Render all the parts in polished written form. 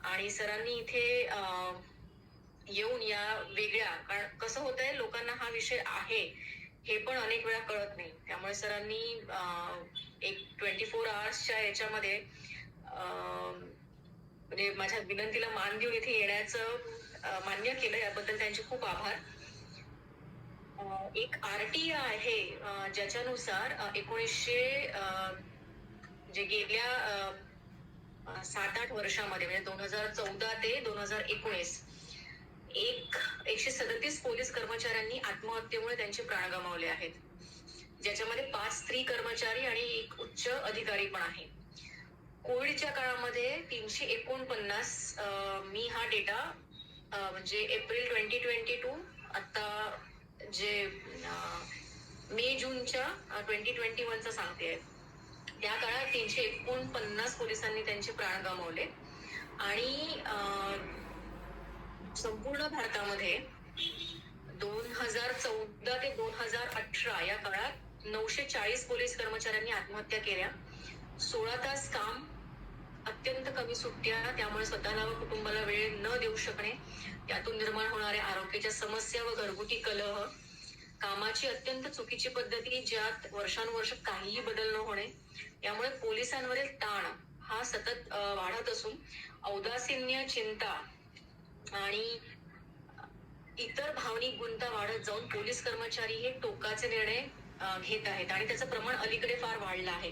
आणि सरांनी इथे येऊन या वेगळ्या, कारण कसं होतंय, लोकांना हा विषय आहे हे पण अनेक वेळा कळत नाही. त्यामुळे सरांनी एक 24 आवर्सच्या याच्यामध्ये म्हणजे माझ्या विनंतीला मान देऊन इथे येण्याचं मान्य केलं. याबद्दल त्यांचे खूप आभार. एक आरटी आहे ज्याच्यानुसार 1900 जे गेल्या 7-8 वर्षामध्ये म्हणजे 2014 ते 2019 137 पोलीस कर्मचाऱ्यांनी आत्महत्येमुळे त्यांचे प्राण गमावले आहेत, ज्याच्यामध्ये 5 स्त्री कर्मचारी आणि एक उच्च अधिकारी पण आहे. कोविडच्या काळामध्ये 349 मी हा डेटा म्हणजे एप्रिल 2022 आता जे मे जूनच्या 2021चा सांगते. त्या काळात 349 पोलिसांनी त्यांचे प्राण गमावले आणि संपूर्ण भारतामध्ये 2014 ते 2018 या काळात 940 पोलीस कर्मचाऱ्यांनी आत्महत्या केल्या. 16 तास काम, अत्यंत कमी सुट्ट्या, त्यामुळे स्वतःला व कुटुंबाला वेळ न देऊ शकणे, त्यातून निर्माण होणाऱ्या आरोग्याच्या समस्या व घरगुती कलह, कामाची अत्यंत चुकीची पद्धती ज्यात वर्षानुवर्ष काहीही बदल न होणे, यामुळे पोलिसांवरील ताण हा सतत वाढत असून औदासीन्य, चिंता आणि इतर भावनिक गुंता वाढत जाऊन पोलीस कर्मचारी हे टोकाचे निर्णय घेत आहेत आणि त्याचं प्रमाण अलीकडे फार वाढलं आहे.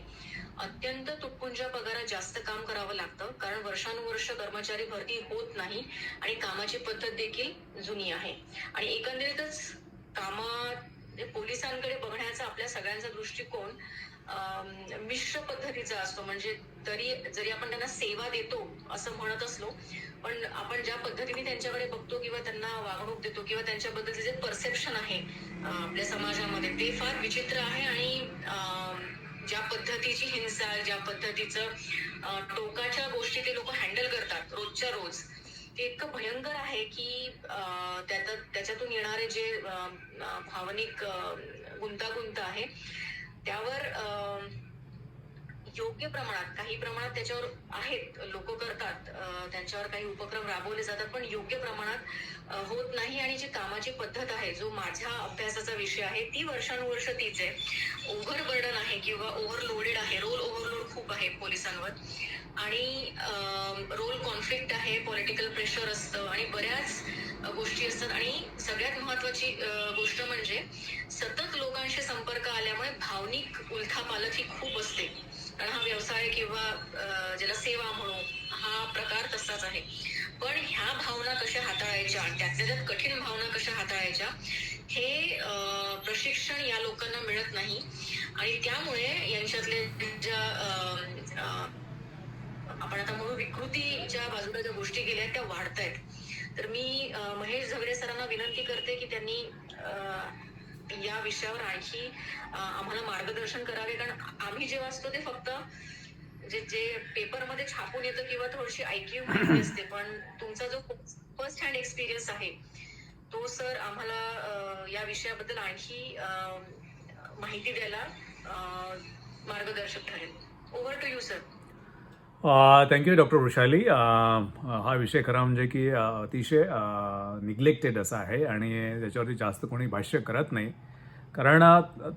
अत्यंत तुटपुंजा पगारात जास्त काम करावं लागतं, कारण वर्षानुवर्ष कर्मचारी भरती होत नाही आणि कामाची पद्धत देखील जुनी आहे. आणि एकंदरीतच पोलिसांकडे बघण्याचा आपल्या सगळ्यांचा दृष्टिकोन मिश्र पद्धतीचा असतो. म्हणजे जरी आपण त्यांना सेवा देतो असं म्हणत असलो, पण आपण ज्या पद्धतीने त्यांच्याकडे बघतो किंवा त्यांना वागणूक देतो किंवा त्यांच्याबद्दलचे जे परसेप्शन आहे आपल्या समाजामध्ये, ते फार विचित्र आहे. आणि ज्या पद्धतीची हिंसा, ज्या पद्धतीचं टोकाच्या गोष्टी ते लोक हँडल करतात रोजच्या रोज, ते इतकं भयंकर आहे की त्याच्यातून येणारे जे भावनिक गुंतागुंत आहे त्यावर योग्य प्रमाणात, काही प्रमाणात त्याच्यावर आहेत, लोक करतात, त्यांच्यावर काही उपक्रम राबवले जातात, पण योग्य प्रमाणात होत नाही. आणि जी कामाची पद्धत आहे, जो माझ्या अभ्यासाचा विषय आहे, ती वर्षानुवर्ष तीच आहे. ओव्हर बर्डन आहे किंवा ओव्हरलोडेड आहे, रोल ओव्हरलोड खूप आहे पोलिसांवर, आणि रोल कॉन्फ्लिक्ट आहे, पॉलिटिकल प्रेशर असतं आणि बऱ्याच गोष्टी असतात. आणि सगळ्यात महत्वाची गोष्ट म्हणजे सतत लोकांशी संपर्क आल्यामुळे भावनिक उलथापालथ ही खूप असते, कारण हा व्यवसाय किंवा ज्याला सेवा म्हणू, हा प्रकार तसाच आहे. पण ह्या भावना कशा हाताळायच्या, त्यातल्या त्यात कठीण भावना कशा हाताळायच्या, हे प्रशिक्षण या लोकांना मिळत नाही. आणि त्यामुळे यांच्यातले ज्या आपण आता म्हणू विकृतीच्या बाजूला ज्या गोष्टी गेल्या त्या वाढत आहेत. तर मी महेश झगडे सरांना विनंती करते की त्यांनी या विषयावर आणखी आम्हाला मार्गदर्शन करावे, कारण आम्ही जे वाचतो ते फक्त जे पेपरमध्ये छापून येतं किंवा थोडीशी ऐकीव माहिती असते, पण तुमचा जो फर्स्ट हँड एक्सपिरियन्स आहे तो सर आम्हाला या विषयाबद्दल आणखी माहिती द्यायला मार्गदर्शक ठरेल. Over to you sir. Thank you doctor Vrushali. हा विषय खरा म्हणजे की अतिशय निग्लेक्टेड असा आहे आणि त्याच्यावरती जास्त कोणी भाष्य करत नाही, कारण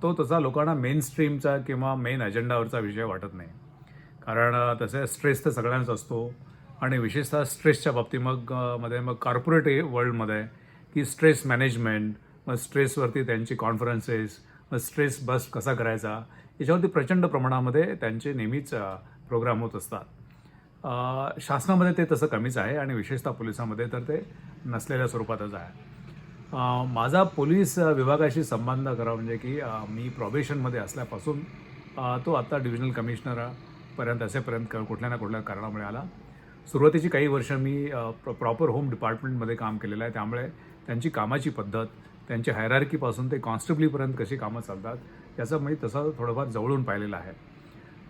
तो तसा लोकांना मेन स्ट्रीमचा किंवा मेन अजेंडावरचा विषय वाटत नाही. कारण तसे स्ट्रेस तर सगळ्यांनाच असतो आणि विशेषतः स्ट्रेसच्या बाबतीत मग कॉर्पोरेट वर्ल्डमध्ये की स्ट्रेस मॅनेजमेंट, मग स्ट्रेसवरती त्यांची कॉन्फरन्सेस, मग स्ट्रेस बस्ट कसा करायचा, याच्यावरती प्रचंड प्रमाणामध्ये त्यांचे नेहमीच प्रोग्राम होत असतात. शासनामध्ये ते तसं कमीच आहे आणि विशेषतः पोलिसांमध्ये तर ते नसलेल्या स्वरूपातच आहे. माझा पोलीस विभागाशी संबंध करा म्हणजे की मी प्रॉबेशनमध्ये असल्यापासून तो आत्ता डिव्हिजनल कमिशनरपर्यंत असेपर्यंत कुठल्या ना कुठल्या कारणामुळे आला. सुरुवातीची काही वर्ष मी प्रॉपर होम डिपार्टमेंटमध्ये काम केलेलं आहे, त्यामुळे त्यांची कामाची पद्धत, त्यांची हायरार्कीपासून ते कॉन्स्टेबलीपर्यंत कशी कामं चालतात याचं मी तसं थोडंफार जवळून पाहिलेलं आहे.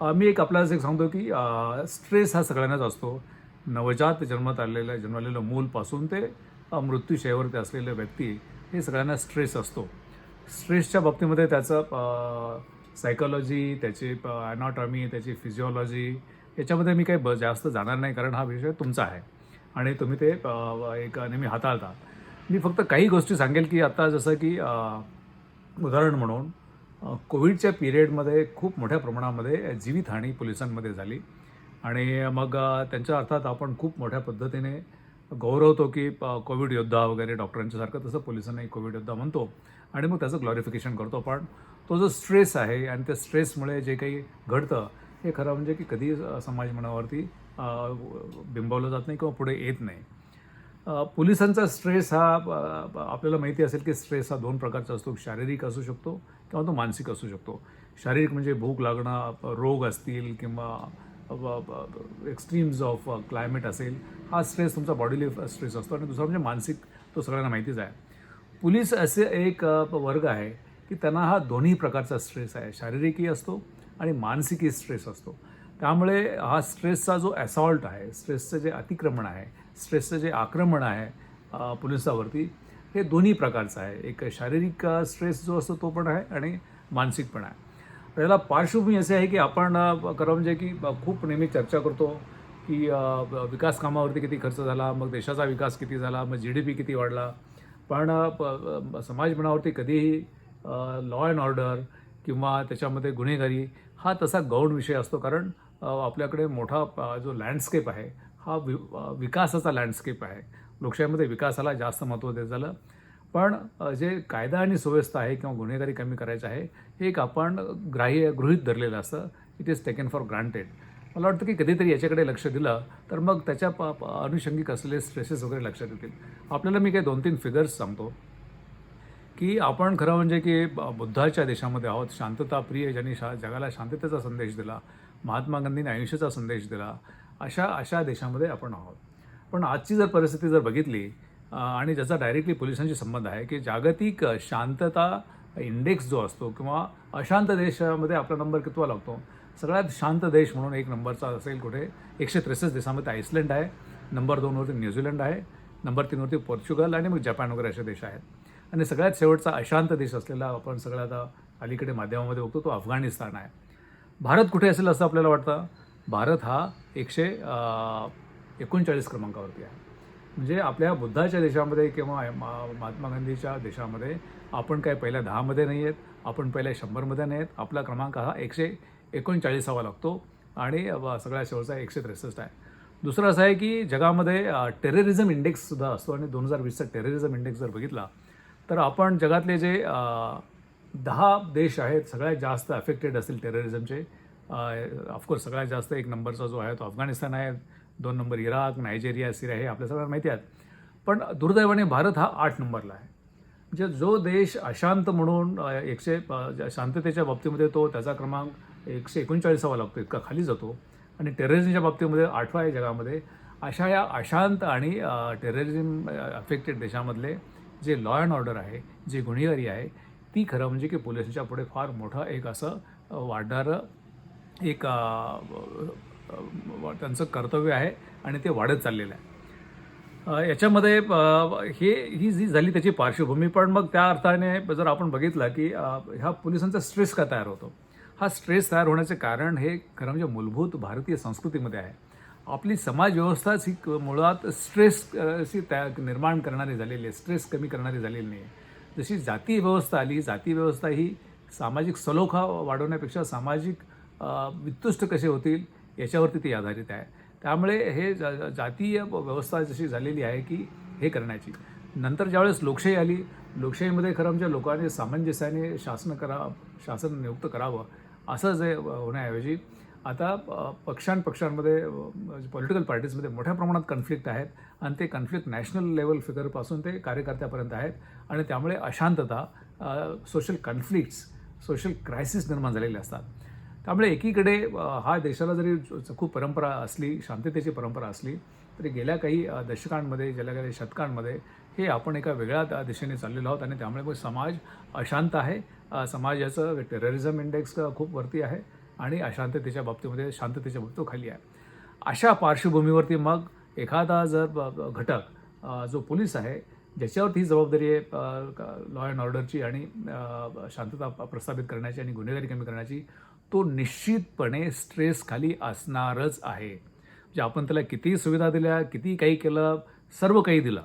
मी आपल्याला एक सांगतो की स्ट्रेस हा सगळ्यांनाच असतो. नवजात जन्मलेलं मूलपासून ते मृत्यूशय्यावरती असलेले व्यक्ती, हे सगळ्यांना स्ट्रेस असतो. स्ट्रेसच्या बाबतीमध्ये त्याचं सायकॉलॉजी, त्याची ॲनाटॉमी, त्याची फिजिओलॉजी, याच्यामध्ये मी काही जास्त जाणार नाही, कारण हा विषय तुमचा आहे. आणि तुम्ही ते एक नेहमी हाताळता. मी फक्त काही गोष्टी सांगेल की आता जसं की उदाहरण म्हणून कोविडच्या पिरियडमध्ये खूप मोठ्या प्रमाणामध्ये जीवितहानी पोलिसांमध्ये झाली आणि मग त्यांच्या अर्थात आपण खूप मोठ्या पद्धतीने गौरवतो की कोविड योद्धा वगैरे डॉक्टरांच्या सारखं, तसं पोलिसांनाही कोविड योद्धा म्हणतो आणि मग त्याचं ग्लॉरिफिकेशन करतो. पण तो जो स्ट्रेस आहे आणि त्या स्ट्रेसमुळे जे काही घडतं हे खरं म्हणजे की कधी समाज मनावरती बिंबवलं जात नाही किंवा पुढे येत नाही. पोलिसांचा स्ट्रेस हा आपल्याला माहिती असेल की स्ट्रेस हा 2 प्रकारचा असतो. शारीरिक असू शकतो किंवा तो मानसिक असू शकतो. शारीरिक म्हणजे भूक लागणं, रोग असतील किंवा एक्स्ट्रीम्स ऑफ क्लायमेट असेल, हा स्ट्रेस तुमचा बॉडीली स्ट्रेस असतो. आणि दुसरा म्हणजे मानसिक, तो सगळ्यांना माहितीच आहे. पोलीस असे एक वर्ग आहे की त्यांना हा दोन्ही प्रकारचा स्ट्रेस आहे, शारीरिकही असतो आणि मानसिकही स्ट्रेस असतो. त्यामुळे हा स्ट्रेसचा जो असॉल्ट आहे, स्ट्रेसचं जे अतिक्रमण आहे, स्ट्रेसचं जे आक्रमण आहे पोलिसावरती, हे दोन्ही प्रकारचं आहे. एक शारीरिक स्ट्रेस जो असतो तो पण आहे आणि मानसिक पण आहे. त्याला पार्श्वभूमी असे आहे की आपण खरं म्हणजे की खूप नेहमी चर्चा करतो की विकास कामावरती किती खर्च झाला, मग देशाचा विकास किती झाला, मग GDP किती वाढला. पण समाज मनावरती कधीही लॉ अँड ऑर्डर किंवा त्याच्यामध्ये गुन्हेगारी हा तसा गौण विषय असतो. कारण आपल्याकडे मोठा जो लँडस्केप आहे हा विकासाचा लँडस्केप आहे. लोकशाहीमध्ये विकासाला जास्त महत्त्व देत झालं. पण जे कायदा आणि सुव्यवस्था आहे किंवा गुन्हेगारी कमी करायचं आहे, हे एक आपण गृहीत धरलेलं असतं. It is taken for granted. मला वाटतं की कधीतरी याच्याकडे लक्ष दिलं तर मग त्याच्या अनुषंगिक असलेले स्ट्रेसेस वगैरे लक्षात येतील. आपल्याला मी काही 2-3 फिगर्स सांगतो की आपण खरं म्हणजे की बुद्धाच्या देशामध्ये आहोत. शांतताप्रिय, ज्यांनी जगाला शांततेचा संदेश दिला, महात्मा गांधींनी अहिंसेचा संदेश दिला, अशा देशामध्ये आपण आहोत. पण आजची जर परिस्थिती जर बघितली आणि ज्याचा डायरेक्टली पोलिसांशी संबंध आहे की जागतिक शांतता इंडेक्स जो असतो किंवा अशांत देशामध्ये आपला नंबर कितवा लागतो, सगळ्यात शांत देश म्हणून 1 नंबरचा असेल कुठे, 163 देशामध्ये आईसलँड आहे, नंबर 2वरती न्यूझीलंड आहे, नंबर 3वरती पोर्चुगल आणि मग जपान वगैरे असे देश आहेत. आणि सगळ्यात शेवटचा अशांत देश असलेला आपण सगळ्यात अलीकडे माध्यमामध्ये बघतो तो अफगाणिस्तान आहे. भारत कुठे असेल असं आपल्याला वाटतं? भारत हा 139 क्रमांकावरती आहे. म्हणजे आपल्या बुद्धाच्या देशामध्ये किंवा महात्मा गांधीच्या देशामध्ये आपण काय पहिल्या 10मध्ये नाही आहेत, आपण पहिल्या 100मध्ये नाही आहेत. आपला क्रमांक हा 139वा लागतो आणि सगळ्यात शेवटचा 163 आहे. दुसरं असं आहे की जगामध्ये टेररिझम इंडेक्ससुद्धा असतो आणि 2020चा टेररिझम इंडेक्स जर बघितला तर आपण जगातले जे 10 देश आहेत सगळ्यात जास्त अफेक्टेड असतील टेररिझमचे. ऑफकोर्स सगळ्यात जास्त 1 नंबरचा जो आहे तो अफगाणिस्तान आहे, 2 नंबर इराक, नायजेरिया, सिरिया, हे आपल्या सगळ्यांना माहिती आहेत. पण दुर्दैवाने भारत हा 8 नंबरला आहे. म्हणजे जो देश अशांत म्हणून शांततेच्या बाबतीमध्ये तो त्याचा क्रमांक 139वा लागतो, इतका खाली जातो आणि टेररिझमच्या बाबतीमध्ये 8वा आहे जगामध्ये. अशा या अशांत आणि टेररिझम अफेक्टेड देशामधले जे लॉ अँड ऑर्डर आहे, जे गुन्हेगारी आहे, ती खरं म्हणजे की पोलिसांच्या पुढे फार मोठं एक असं वाढणारं एक त्यांचं कर्तव्य आहे आणि ते वाढत चाललेलं आहे. याच्यामध्ये ही जी झाली त्याची पार्श्वभूमी. पण मग त्या अर्थाने जर आपण बघितलं की ह्या पोलिसांचा स्ट्रेस का तयार होतो, हा स्ट्रेस तयार होण्याचे कारण हे खरं म्हणजे मूलभूत भारतीय संस्कृतीमध्ये आहे. आपली समाजव्यवस्थाच ही मुळात स्ट्रेस निर्माण करणारी झालेली आहे, स्ट्रेस कमी करणारी झालेली नाही आहे. जशी जाती व्यवस्था आली, जाती व्यवस्था ही सामाजिक सलोखा वाढवण्यापेक्षा सामाजिक वितुष्ट कसे होतील याच्यावरती ती आधारित आहे. त्यामुळे हे जातीय व्यवस्था जशी झालेली आहे की हे करण्याची. नंतर ज्यावेळेस लोकशाही आली, लोकशाहीमध्ये खरं म्हणजे लोकांनी सामंजस्याने शासन नियुक्त करावं असं जे होण्याऐवजी आता पक्षांमध्ये पॉलिटिकल पार्टीजमध्ये मोठ्या प्रमाणात कन्फ्लिक्ट आहेत आणि ते कन्फ्लिक्ट नॅशनल लेवल फिगरपासून ते कार्यकर्त्यापर्यंत आहेत आणि त्यामुळे अशांतता, सोशल कन्फ्लिक्ट्स, सोशल क्रायसिस निर्माण झालेले असतात. त्यामुळे एकीकडे हा देशाला जरी खूप परंपरा असली, शांततेची परंपरा असली, तरी गेल्या काही दशकांमध्ये, गेल्या काही शतकांमध्ये हे आपण एका वेगळ्या दिशेने चाललेलो आहोत आणि त्यामुळे मग समाज अशांत आहे. समाजाचं टेररिझम इंडेक्स खूप वरती आहे आणि अशांततेच्या बाबतीमध्ये शांततेच्या बाबतीत खाली आहे. अशा पार्श्वभूमीवरती मग एखादा जर घटक जो पोलीस आहे, ज्याच्यावरती ही जबाबदारी आहे लॉ अँड ऑर्डरची आणि शांतता प्रस्थापित करण्याची आणि गुन्हेगारी कमी करण्याची, तो निश्चितपणे स्ट्रेस खाली असणारच आहे. जे आपण त्याला कितीही सुविधा दिल्या, कितीही काही केलं, सर्व काही दिलं,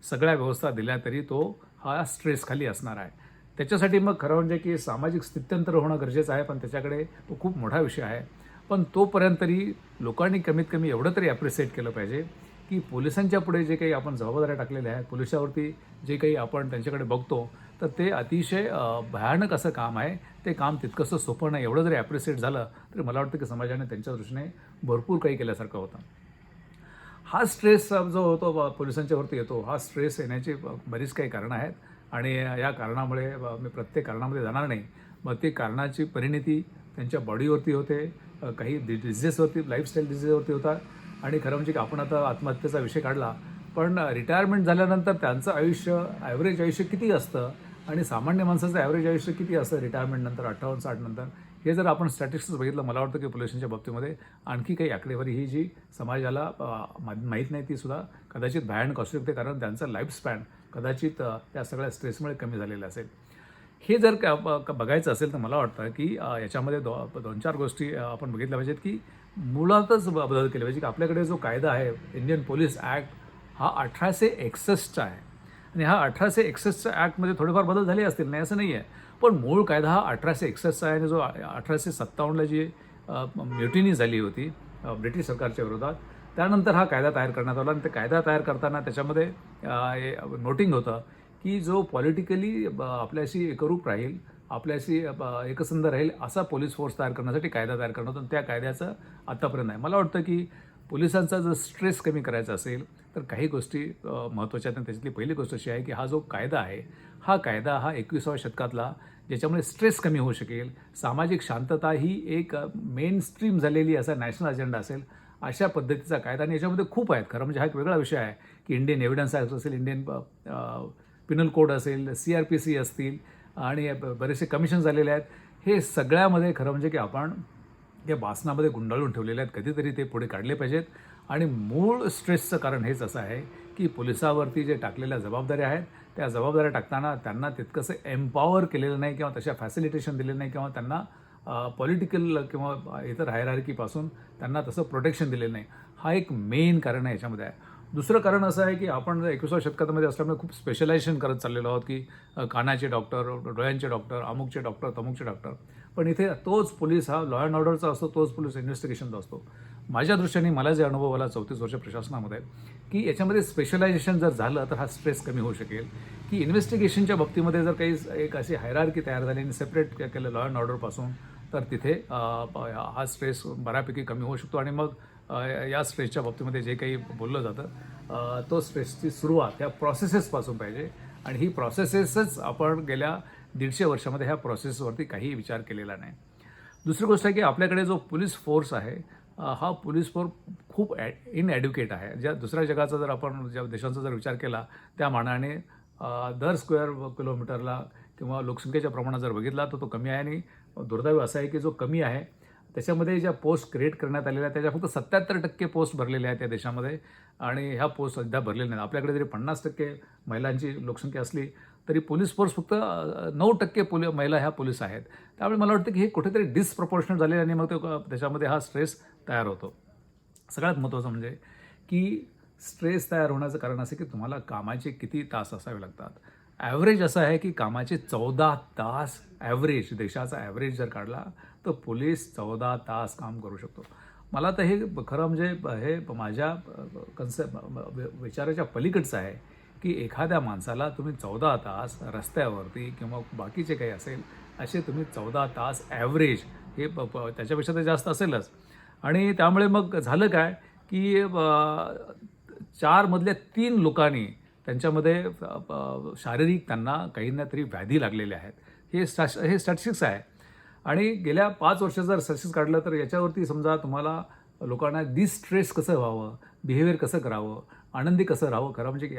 सगळ्या व्यवस्था दिल्या तरी तो हा स्ट्रेसखाली असणार आहे. त्याच्यासाठी मग खरं म्हणजे की सामाजिक स्थित्यंतर होणं गरजेचं आहे, पण त्याच्याकडे तो खूप मोठा विषय आहे. पण तोपर्यंत तरी लोकांनी कमीत कमी एवढं तरी ॲप्रिशिएट केलं पाहिजे की पोलिसांच्या पुढे जे काही आपण जबाबदाऱ्या टाकलेल्या आहेत, पोलिसावरती जे काही आपण त्यांच्याकडे बघतो, तर ते अतिशय भयानक असं काम आहे. ते काम तितकंसं सोपं नाही. एवढं जरी ॲप्रिशिएट झालं तरी मला वाटतं की समाजाने त्यांच्या दृष्टीने भरपूर काही केल्यासारखं होतं. हा स्ट्रेस जो होतो पोलिसांच्यावरती येतो, हा स्ट्रेस येण्याची बरीच काही कारणं आहेत आणि या कारणामुळे मी प्रत्येक कारणामध्ये जाणार नाही. मग ती कारणाची परिणती त्यांच्या बॉडीवरती होते, काही डिझीजेसवरती, लाईफस्टाईल डिझीजवरती होतात. आणि खरं म्हणजे की आपण आता आत्महत्येचा विषय काढला, पण रिटायरमेंट झाल्यानंतर त्यांचं आयुष्य, ॲव्हरेज आयुष्य किती असतं आणि सामान्य माणसाचं ॲव्हरेज आयुष्य किती असतं रिटायरमेंटनंतर, 58-60 नंतर, हे जर आपण स्टॅटिस्टिक्स बघितलं, मला वाटतं की पोलिसांच्या बाबतीमध्ये आणखी काही आकडेवारी ही जी समाजाला माहीत नाही, ती सुद्धा कदाचित भयानक असू शकते, कारण त्यांचा लाईफस्पॅन कदाचित त्या सगळ्या स्ट्रेसमुळे कमी झालेलं असेल. हे जर बघायचं असेल तर मला वाटतं की याच्यामध्ये 2-4 गोष्टी आपण बघितल्या पाहिजेत की मुळातच बदल केले पाहिजे. की आपल्याकडे जो कायदा आहे, इंडियन पोलीस ॲक्ट, हा 1861चा आहे आणि हा 1861च्या ॲक्टमध्ये थोडेफार बदल झाले असतील, नाही असं नाही आहे, पण मूळ कायदा हा 1861चा आहे. आणि जो 1857ला जी म्युटिनी झाली होती ब्रिटिश सरकारच्या विरोधात, त्यानंतर हा कायदा तयार करण्यात आला. आणि ते कायदा तयार करताना त्याच्यामध्ये नोटिंग होतं की जो पॉलिटिकली आपल्याशी एकरूप राहील, आपल्याशी एकसंध राहील असा पोलीस फोर्स तयार करण्यासाठी कायदा तयार करण्यात, आणि त्या कायद्याचं आत्तापर्यंत आहे. मला वाटतं की पोलिसांचा जर स्ट्रेस कमी करायचा असेल तर काही गोष्टी महत्त्वाच्या आहेत. त्याच्यातली पहिली गोष्ट अशी आहे की हा जो कायदा आहे, हा कायदा हा 21व्या शतकातला, ज्याच्यामुळे स्ट्रेस कमी होऊ शकेल, सामाजिक शांतता ही एक मेन स्ट्रीम झालेली असा नॅशनल अजेंडा असेल, अशा पद्धतीचा कायदा. आणि याच्यामध्ये खूप आहेत. खरं म्हणजे हा एक वेगळा विषय आहे की इंडियन एव्हिडन्स ॲक्ट असेल, इंडियन पिनल कोड असेल, CRPC असतील आणि बरेचसे कमिशन झालेले आहेत. हे सगळ्यामध्ये खरं म्हणजे की आपण या वासनामध्ये गुंडाळून ठेवलेले आहेत. कधीतरी ते पुढे काढले पाहिजेत. आणि मूळ स्ट्रेसचं कारण हेच असं आहे की पोलिसावरती जे टाकलेल्या जबाबदाऱ्या आहेत, त्या जबाबदाऱ्या टाकताना त्यांना तितकंसं एम्पॉवर केलेलं नाही किंवा तशा फॅसिलिटेशन दिलेलं नाही किंवा त्यांना पॉलिटिकल किंवा इतर हायरार्कीपासून त्यांना तसं प्रोटेक्शन दिलेलं नाही. हा एक मेन कारण आहे याच्यामध्ये आहे. दुसरं कारण असं आहे की आपण 21व्या शतकामध्ये असल्यामुळे खूप स्पेशलायझेशन करत चाललेलो आहोत की कानाचे डॉक्टर, डोळ्यांचे डॉक्टर, अमुकचे डॉक्टर, तमुकचे डॉक्टर. पण इथे तोच पोलीस हा लॉ अँड ऑर्डरचा असतो, तोच पोलीस इन्व्हेस्टिगेशनचा असतो. माझ्या दृष्टीने मला जे अनुभव आला 34 वर्ष प्रशासनामध्ये, की याच्यामध्ये स्पेशलायझेशन जर झालं तर हा स्ट्रेस कमी होऊ शकेल. की इन्व्हेस्टिगेशनच्या बाबतीमध्ये जर काही एक अशी हायरार्की तयार झाली आणि सेपरेट केलं लॉ अँड ऑर्डरपासून, तर तिथे हा स्ट्रेस बऱ्यापैकी कमी होऊ शकतो. आणि मग या स्ट्रेसच्या बाबतीमध्ये जे काही बोललं जातं, तो स्ट्रेसची सुरुवात ह्या प्रोसेसेसपासून पाहिजे. आणि ही प्रोसेसेसच आपण गेल्या 150 वर्षामध्ये ह्या प्रोसेसवरती काही विचार केलेला नाही. दुसरी गोष्ट आहे की आपल्याकडे जो पोलीस फोर्स आहे, हा पोलीस फोर्स खूप इनएड्युकेट आहे. ज्या दुसऱ्या जगाचा जर आपण, ज्या देशांचा जर विचार केला, त्या मानाने दर स्क्वेअर किलोमीटरला किंवा लोकसंख्येच्या प्रमाणात जर बघितला तर तो कमी आहे. आणि दुर्दैव असं आहे की जो कमी आहे त्याच्यामध्ये ज्या पोस्ट क्रिएट करण्यात आलेल्या आहेत, त्याच्या फक्त 77% पोस्ट भरलेल्या आहेत त्या देशामध्ये. आणि ह्या पोस्ट सध्या भरलेल्या नाहीत. आपल्याकडे जरी 50% महिलांची लोकसंख्या असली तरी पोलीस फोर्स फक्त 9% महिला ह्या पोलीस आहेत. त्यामुळे मला वाटतं की हे कुठेतरी डिसप्रपोर्शनल झाले आणि मग त्याच्यामध्ये हा स्ट्रेस तयार होतो. सगळ्यात महत्त्वाचं म्हणजे की स्ट्रेस तयार होण्याचं कारण असं की तुम्हाला कामाचे किती तास असावे लागतात. ॲव्हरेज असं आहे की कामाचे 14 तास ॲव्हरेज, देशाचा ॲव्हरेज जर काढला तर पोलीस 14 तास काम करू शकतो. मला तर हे खरं म्हणजे हे माझ्या विचाराच्या पलीकडचं आहे की एखाद्या माणसाला तुम्ही 14 तास रस्त्यावरती किंवा बाकीचे काही असेल असे तुम्ही 14 तास ॲव्हरेज, हे त्याच्यापेक्षा तर जास्त असेलच. आणि त्यामुळे मग झालं काय की 4 मधल्या 3 लोकांनी त्यांच्यामध्ये शारीरिक त्यांना काही ना तरी व्याधी लागलेल्या आहेत. हे स्टॅटिस्टिक्स आहे. आणि गेल्या 5 वर्षाचं जर स्टॅटिस्टिक्स काढलं तर याच्यावरती समजा तुम्हाला लोकांना डिस्ट्रेस कसं व्हावं, बिहेवियर कसं करावं, आनंदी कसं राहावं, खरं म्हणजे की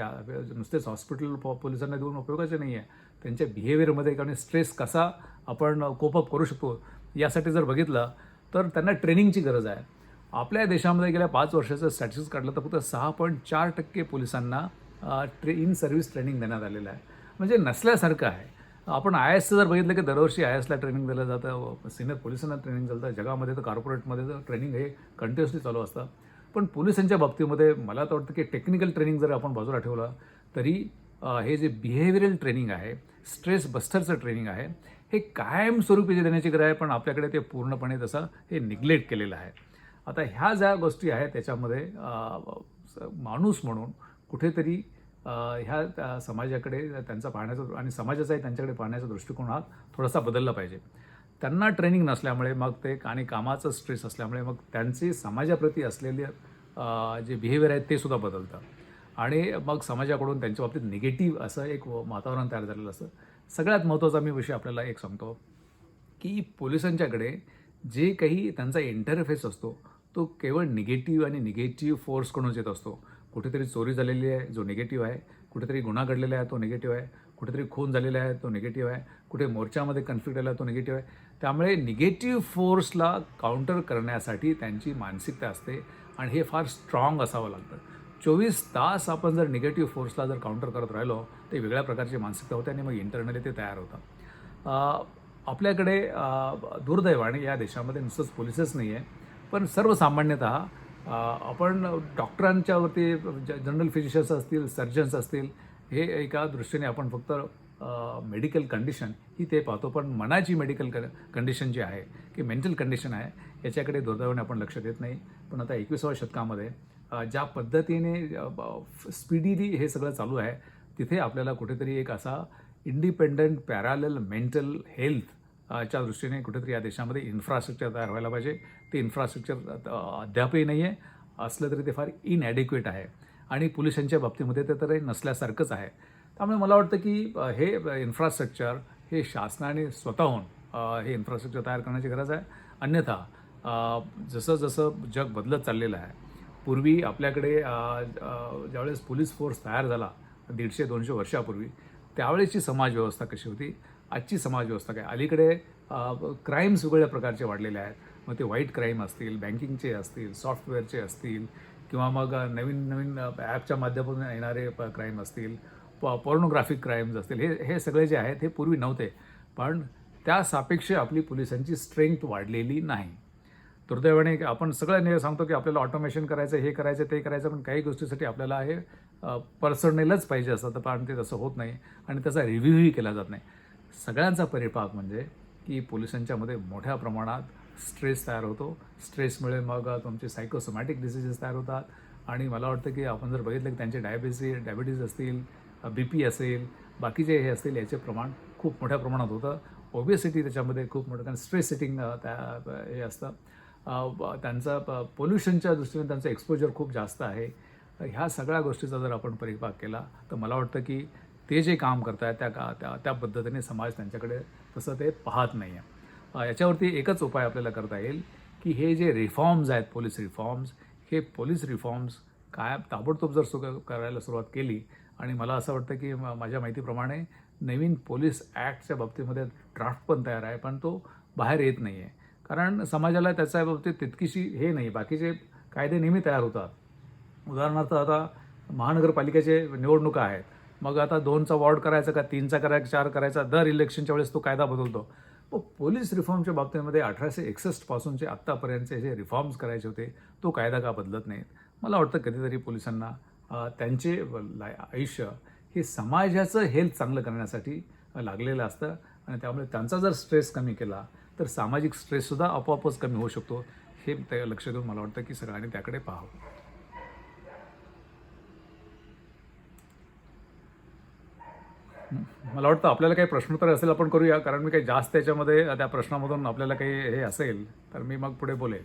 नुसतेच हॉस्पिटल पोलिसांना देऊन उपयोगाचे नाही आहे. त्यांच्या बिहेवियरमध्ये कारण स्ट्रेस कसा आपण कोपअप करू शकतो यासाठी जर बघितलं तर त्यांना ट्रेनिंगची गरज आहे. आपल्या देशामध्ये गेल्या 5 वर्षाचं स्टॅटिस्टिक्स काढलं तर फक्त 6.4% पोलिसांना इन सर्व्हिस ट्रेनिंग देण्यात आलेलं आहे. म्हणजे नसल्यासारखं आहे. आपण IASचं जर बघितलं की दरवर्षी IASला ट्रेनिंग दिलं जातं, सिनियर पोलिसांना ट्रेनिंग दिलं जातं. जगामध्ये तर कॉर्पोरेटमध्ये तर ट्रेनिंग हे कंटिन्युअसली चालू असतं. पण पोलिसांच्या बाबतीमध्ये मला तर वाटतं की टेक्निकल ट्रेनिंग जर आपण बाजूला ठेवलं तरी हे जे बिहेवियरल ट्रेनिंग आहे, स्ट्रेस बस्टरचं ट्रेनिंग आहे, हे कायमस्वरूपी जे देण्याची गरज आहे, पण आपल्याकडे ते पूर्णपणे तसं हे निग्लेक्ट केलेलं आहे. आता ह्या ज्या गोष्टी आहेत त्याच्यामध्ये माणूस म्हणून कुठेतरी ह्या समाजाकडे त्यांचा पाहण्याचा आणि समाजाचाही त्यांच्याकडे पाहण्याचा दृष्टिकोन हा थोडासा बदलला पाहिजे. त्यांना ट्रेनिंग नसल्यामुळे मग ते आणि कामाचं स्ट्रेस असल्यामुळे मग त्यांचे समाजाप्रती असलेले जे बिहेवियर आहेत ते सुद्धा बदलतं आणि मग समाजाकडून त्यांच्या बाबतीत निगेटिव्ह असं एक वातावरण तयार झालेलं असतं. सगळ्यात महत्त्वाचा मी विषय आपल्याला एक सांगतो की पोलिसांच्याकडे जे काही त्यांचा इंटरफेस असतो तो केवळ निगेटिव्ह आणि निगेटिव्ह फोर्सकडूनच येत असतो. कुठेतरी चोरी झालेली आहे जो निगेटिव्ह आहे, कुठेतरी गुन्हा घडलेला आहे तो निगेटिव्ह आहे, कुठेतरी खून झालेला आहे तो निगेटिव्ह आहे, कुठे मोर्चामध्ये कन्फ्लिक्ट आला तो निगेटिव्ह आहे. त्यामुळे निगेटिव्ह फोर्सला काउंटर करण्यासाठी त्यांची मानसिकता असते आणि हे फार स्ट्रॉंग असावं लागतं. 24 तास आपण जर निगेटिव्ह फोर्सला जर काउंटर करत राहिलो ते वेगळ्या प्रकारची मानसिकता होते आणि मग इंटरनली ते तयार होतं. आपल्याकडे दुर्दैवाने या देशामध्ये नुसतंच पोलिसच नाही आहे, पण सर्वसामान्यतः आपण डॉक्टरांच्यावरती जनरल फिजिशियन्स असतील, सर्जन्स असतील, हे एका दृष्टीने आपण फक्त मेडिकल कंडिशन ही ते पाहतो, पण मनाची मेडिकल कंडिशन जी आहे की मेंटल कंडिशन आहे याच्याकडे दुर्दैवाने आपण लक्ष देत नाही. पण आता 21व्या शतकामध्ये ज्या पद्धतीने स्पीडीली हे सगळं चालू आहे तिथे आपल्याला कुठेतरी एक असा इंडिपेंडंट पॅरॅलल मेंटल हेल्थ च्या दृष्टीने कुठेतरी या देशामध्ये इन्फ्रास्ट्रक्चर तयार व्हायला पाहिजे. ते इन्फ्रास्ट्रक्चर अद्यापही नाही आहे, असलं तरी ते फार इनॲडिक्वेट आहे आणि पोलिसांच्या बाबतीमध्ये ते तर नसल्यासारखंच आहे. त्यामुळे मला वाटतं की हे इन्फ्रास्ट्रक्चर हे शासनाने स्वतःहून हे इन्फ्रास्ट्रक्चर तयार करण्याची गरज आहे. अन्यथा जसं जसं जग बदलत चाललेलं आहे, पूर्वी आपल्याकडे ज्यावेळेस पोलीस फोर्स तयार झाला 150-200 वर्षापूर्वी त्यावेळेची समाजव्यवस्था कशी होती, आजची समाजव्यवस्था काय. अलीकडे क्राईम्स वेगवेगळ्या प्रकारचे वाढलेले आहेत. मग ते वाईट क्राईम असतील, बँकिंगचे असतील, सॉफ्टवेअरचे असतील किंवा मग नवीन नवीन ॲपच्या माध्यमातून येणारे क्राईम असतील, पॉर्नोग्राफिक क्राईम्स असतील, हे सगळे जे आहेत हे पूर्वी नव्हते. पण त्या सापेक्ष आपली पोलिसांची स्ट्रेंथ वाढलेली नाही. दुर्दैवाने आपण सगळ्यांनी सांगतो की आपल्याला ऑटोमेशन करायचं, हे करायचं, ते करायचं, पण काही गोष्टीसाठी आपल्याला हे पर्सनलच पाहिजे असतं, पण ते तसं होत नाही आणि त्याचा रिव्ह्यूही केला जात नाही. सगळ्यांचा परिपाक म्हणजे की पोलिसांच्यामध्ये मोठ्या प्रमाणात स्ट्रेस तयार होतो. स्ट्रेसमुळे मग तुमचे सायकोसोमॅटिक डिसिजेस तयार होतात आणि मला वाटतं की आपण जर बघितलं की त्यांचे डायबिटीज असतील, BP असेल, बाकीचे हे असतील, याचे प्रमाण खूप मोठ्या प्रमाणात होतं. ओबेसिटी त्याच्यामध्ये खूप मोठं, कारण स्ट्रेस सेटिंग हे असतं. त्यांचा पोल्युशनच्या दृष्टीने त्यांचं एक्सपोजर खूप जास्त आहे. ह्या सगळ्या गोष्टीचा जर आपण परिपाक केला तर मला वाटतं की ते जे काम करत आहेत त्या पद्धतीने समाज त्यांच्याकडे तसं ते पाहत नाही आहे. याच्यावरती एकच उपाय आपल्याला करता येईल की हे जे रिफॉर्म्स आहेत, पोलीस रिफॉर्म्स काय ताबडतोब जर करायला सुरुवात केली आणि मला असं वाटतं की माझ्या माहितीप्रमाणे नवीन पोलीस ॲक्टच्या बाबतीमध्ये ड्राफ्ट पण तयार आहे, पण तो बाहेर येत नाही आहे. कारण समाजाला त्याच्या बाबतीत तितकीशी हे नाही. बाकीचे कायदे नेहमी तयार होतात. उदाहरणार्थ आता महानगरपालिकेचे निवडणुका आहेत, मग आता 2चा वॉर्ड करायचा का 3चा करायचा, 4 करायचा, दर इलेक्शनच्या वेळेस तो कायदा बदलतो. मग पोलीस रिफॉर्मच्या बाबतीमध्ये 1861 पासूनचे आत्तापर्यंतचे जे रिफॉर्म्स करायचे होते तो कायदा का बदलत नाहीत. मला वाटतं कधीतरी पोलिसांना त्यांचे आयुष्य हे समाजाचं हेल्थ चांगलं करण्यासाठी लागलेलं असतं आणि त्यामुळे त्यांचा जर स्ट्रेस कमी केला तर सामाजिक स्ट्रेससुद्धा आपोआपच कमी होऊ शकतो. हे ते लक्ष देऊन मला वाटतं की सगळ्यांनी त्याकडे पाहावं. मला वाटतं आपल्याला काही प्रश्नोत्तर असेल आपण करूया, कारण मी काही जास्त त्याच्यामध्ये त्या प्रश्नामधून आपल्याला काही हे असेल तर मी मग पुढे बोलेन.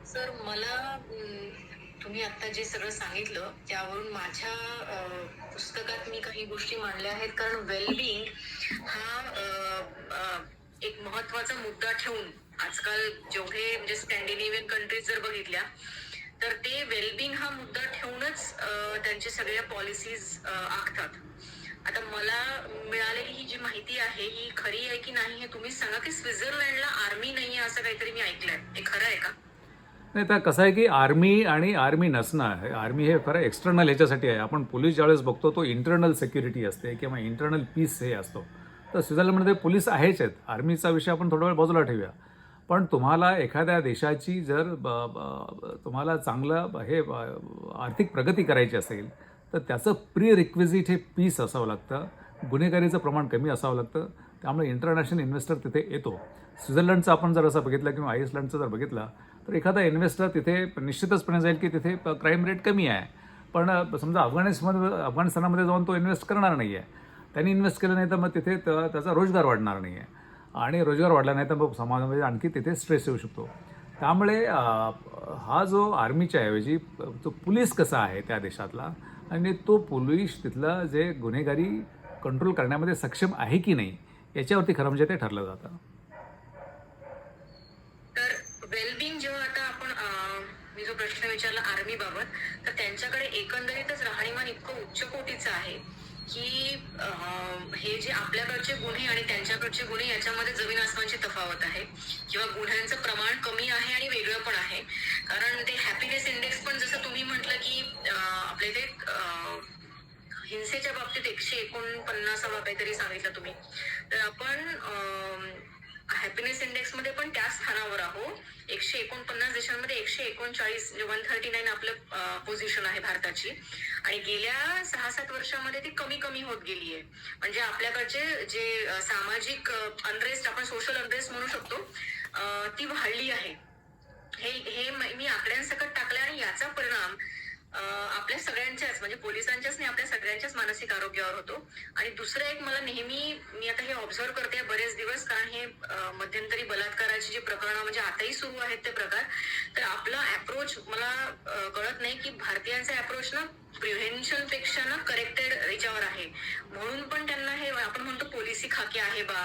सर, मला तुम्ही आता जे सगळं सांगितलं त्यावरून माझ्या पुस्तकात मी काही गोष्टी मांडल्या आहेत. कारण वेलबिंग हा एक महत्वाचा मुद्दा ठेवून आजकाल जेवढे म्हणजे स्कॅन्डिनेव्हियन कंट्रीज जर बघितल्या तर ते वेलबिंग हा मुद्दा ठेवूनच त्यांच्या सगळ्या पॉलिसीज आखतात. आता मला मिळालेली ही जी माहिती आहे ही खरी आहे की नाही हे तुम्हीच सांगा. की स्वित्झर्लंडला आर्मी नाही आहे असं काहीतरी मी ऐकलंय, हे खरं आहे का? नाही, तर कसं आहे की आर्मी नसणं आहे. आर्मी हे खरं एक्सटर्नल ह्याच्यासाठी आहे. आपण पोलीस ज्यावेळेस बघतो तो इंटरनल सिक्युरिटी असते किंवा इंटरनल पीस हे असतो. तर स्वित्झर्लंडमध्ये पोलीस आहेच आहेत. आर्मीचा विषय आपण थोडा वेळ बाजूला ठेवूया. पण तुम्हाला एखाद्या देशाची जर तुम्हाला चांगलं आर्थिक प्रगती करायची असेल तर त्याचं प्री रिक्विजिट हे पीस असावं लागतं, गुन्हेगारीचं प्रमाण कमी असावं लागतं. त्यामुळे इंटरनॅशनल इन्व्हेस्टर तिथे येतो. स्वित्झर्लंडचं आपण जर असं बघितलं किंवा आईसलंडचं जर बघितलं तर एखादा इन्व्हेस्टर तिथे निश्चितचपणे जाईल की तिथे क्राईम रेट कमी आहे. पण समजा अफगाणिस्तानामध्ये जाऊन तो इन्व्हेस्ट करणार नाही आहे. त्यांनी इन्व्हेस्ट केलं नाही तर मग तिथे त्याचा रोजगार वाढणार नाही आहे, आणि रोजगार वाढला नाही तर मग समाजामध्ये आणखी तिथे स्ट्रेस येऊ शकतो. त्यामुळे हा जो आर्मीच्या ऐवजी तो पोलीस कसा आहे त्या देशातला, आणि तो पोलीस तिथलं जे गुन्हेगारी कंट्रोल करण्यामध्ये सक्षम आहे की नाही याच्यावरती खरं म्हणजे ते ठरलं जातं. तर वेलबिंग जेव्हा आता आपण मी जो प्रश्न विचारला आर्मी बाबत, तर त्यांच्याकडे एकंदरीतच राहणीमान इतकं उच्च कोटीचं आहे की हे जे आपल्याकडचे गुन्हे आणि त्यांच्याकडचे गुन्हे याच्यामध्ये जमीन आसमानची तफावत आहे, किंवा गुन्ह्यांचं प्रमाण कमी आहे आणि वेगळं पण आहे. कारण ते हॅपीनेस इंडेक्स पण जसं तुम्ही म्हटलं की आपल्या इथे हिंसेच्या बाबतीत 149 काहीतरी सांगितलं तुम्ही, तर आपण हॅपीनेस इंडेक्स मध्ये पण त्याच स्थानावर आहोत. 149 देशांमध्ये 139 139 आपलं पोझिशन आहे भारताची, आणि गेल्या 6-7 वर्षामध्ये ती कमी कमी होत गेली आहे. म्हणजे आपल्याकडचे जे सामाजिक अनरेस्ट, आपण सोशल अनरेस्ट म्हणू शकतो, ती वाढली आहे. हे मी आकड्यांसकट टाकलं, आणि याचा परिणाम आपल्या सगळ्यांच्याच, म्हणजे पोलिसांच्याच नाही, आपल्या सगळ्यांच्याच मानसिक आरोग्यावर होतो. आणि दुसरं एक मला नेहमी, मी आता हे ऑब्झर्व करते बरेच दिवस, कारण हे मध्यंतरी बलात्काराची जी प्रकरणं म्हणजे आताही सुरू आहेत ते प्रकार, तर आपला अप्रोच मला कळत नाही की भारतीयांचा अप्रोच ना प्रिव्हेन्शन पेक्षा ना करेक्टेड याच्यावर आहे. म्हणून पण त्यांना हे आपण म्हणतो पोलिसी खाके आहे बा,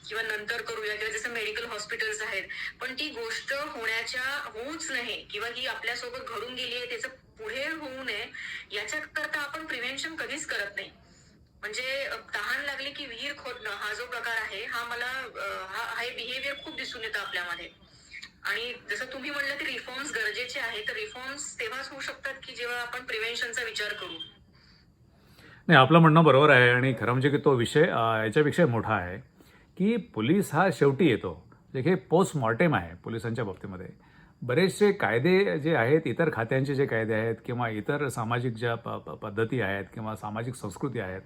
किंवा नंतर करूया, किंवा जसं मेडिकल हॉस्पिटल्स आहेत, पण ती गोष्ट होऊच नाही, किंवा ही आपल्यासोबत घडून गेली आहे त्याचं पुढे होऊ नये याच्याकरता आपण प्रिव्हेन्शन कधीच करत नाही. म्हणजे तहान लागली की विहीर खोदणं हा जो प्रकार आहे, हा मला हा बिहेवियर खूप दिसून येतं आपल्यामध्ये. आणि जसं तुम्ही म्हणलं की रिफॉर्म्स गरजेचे आहे, तर रिफॉर्म्स तेव्हाच होऊ शकतात की जेव्हा आपण प्रिव्हेन्शनचा विचार करू. नाही, आपलं म्हणणं बरोबर आहे, आणि खरं म्हणजे की तो विषय याच्यापेक्षा मोठा आहे की पोलीस हा शेवटी येतो. जे हे पोस्टमॉर्टेम आहे पोलिसांच्या बाबतीमध्ये. बरेचसे कायदे जे आहेत, इतर खात्यांचे जे कायदे आहेत किंवा इतर सामाजिक ज्या पद्धती आहेत किंवा सामाजिक संस्कृती आहेत,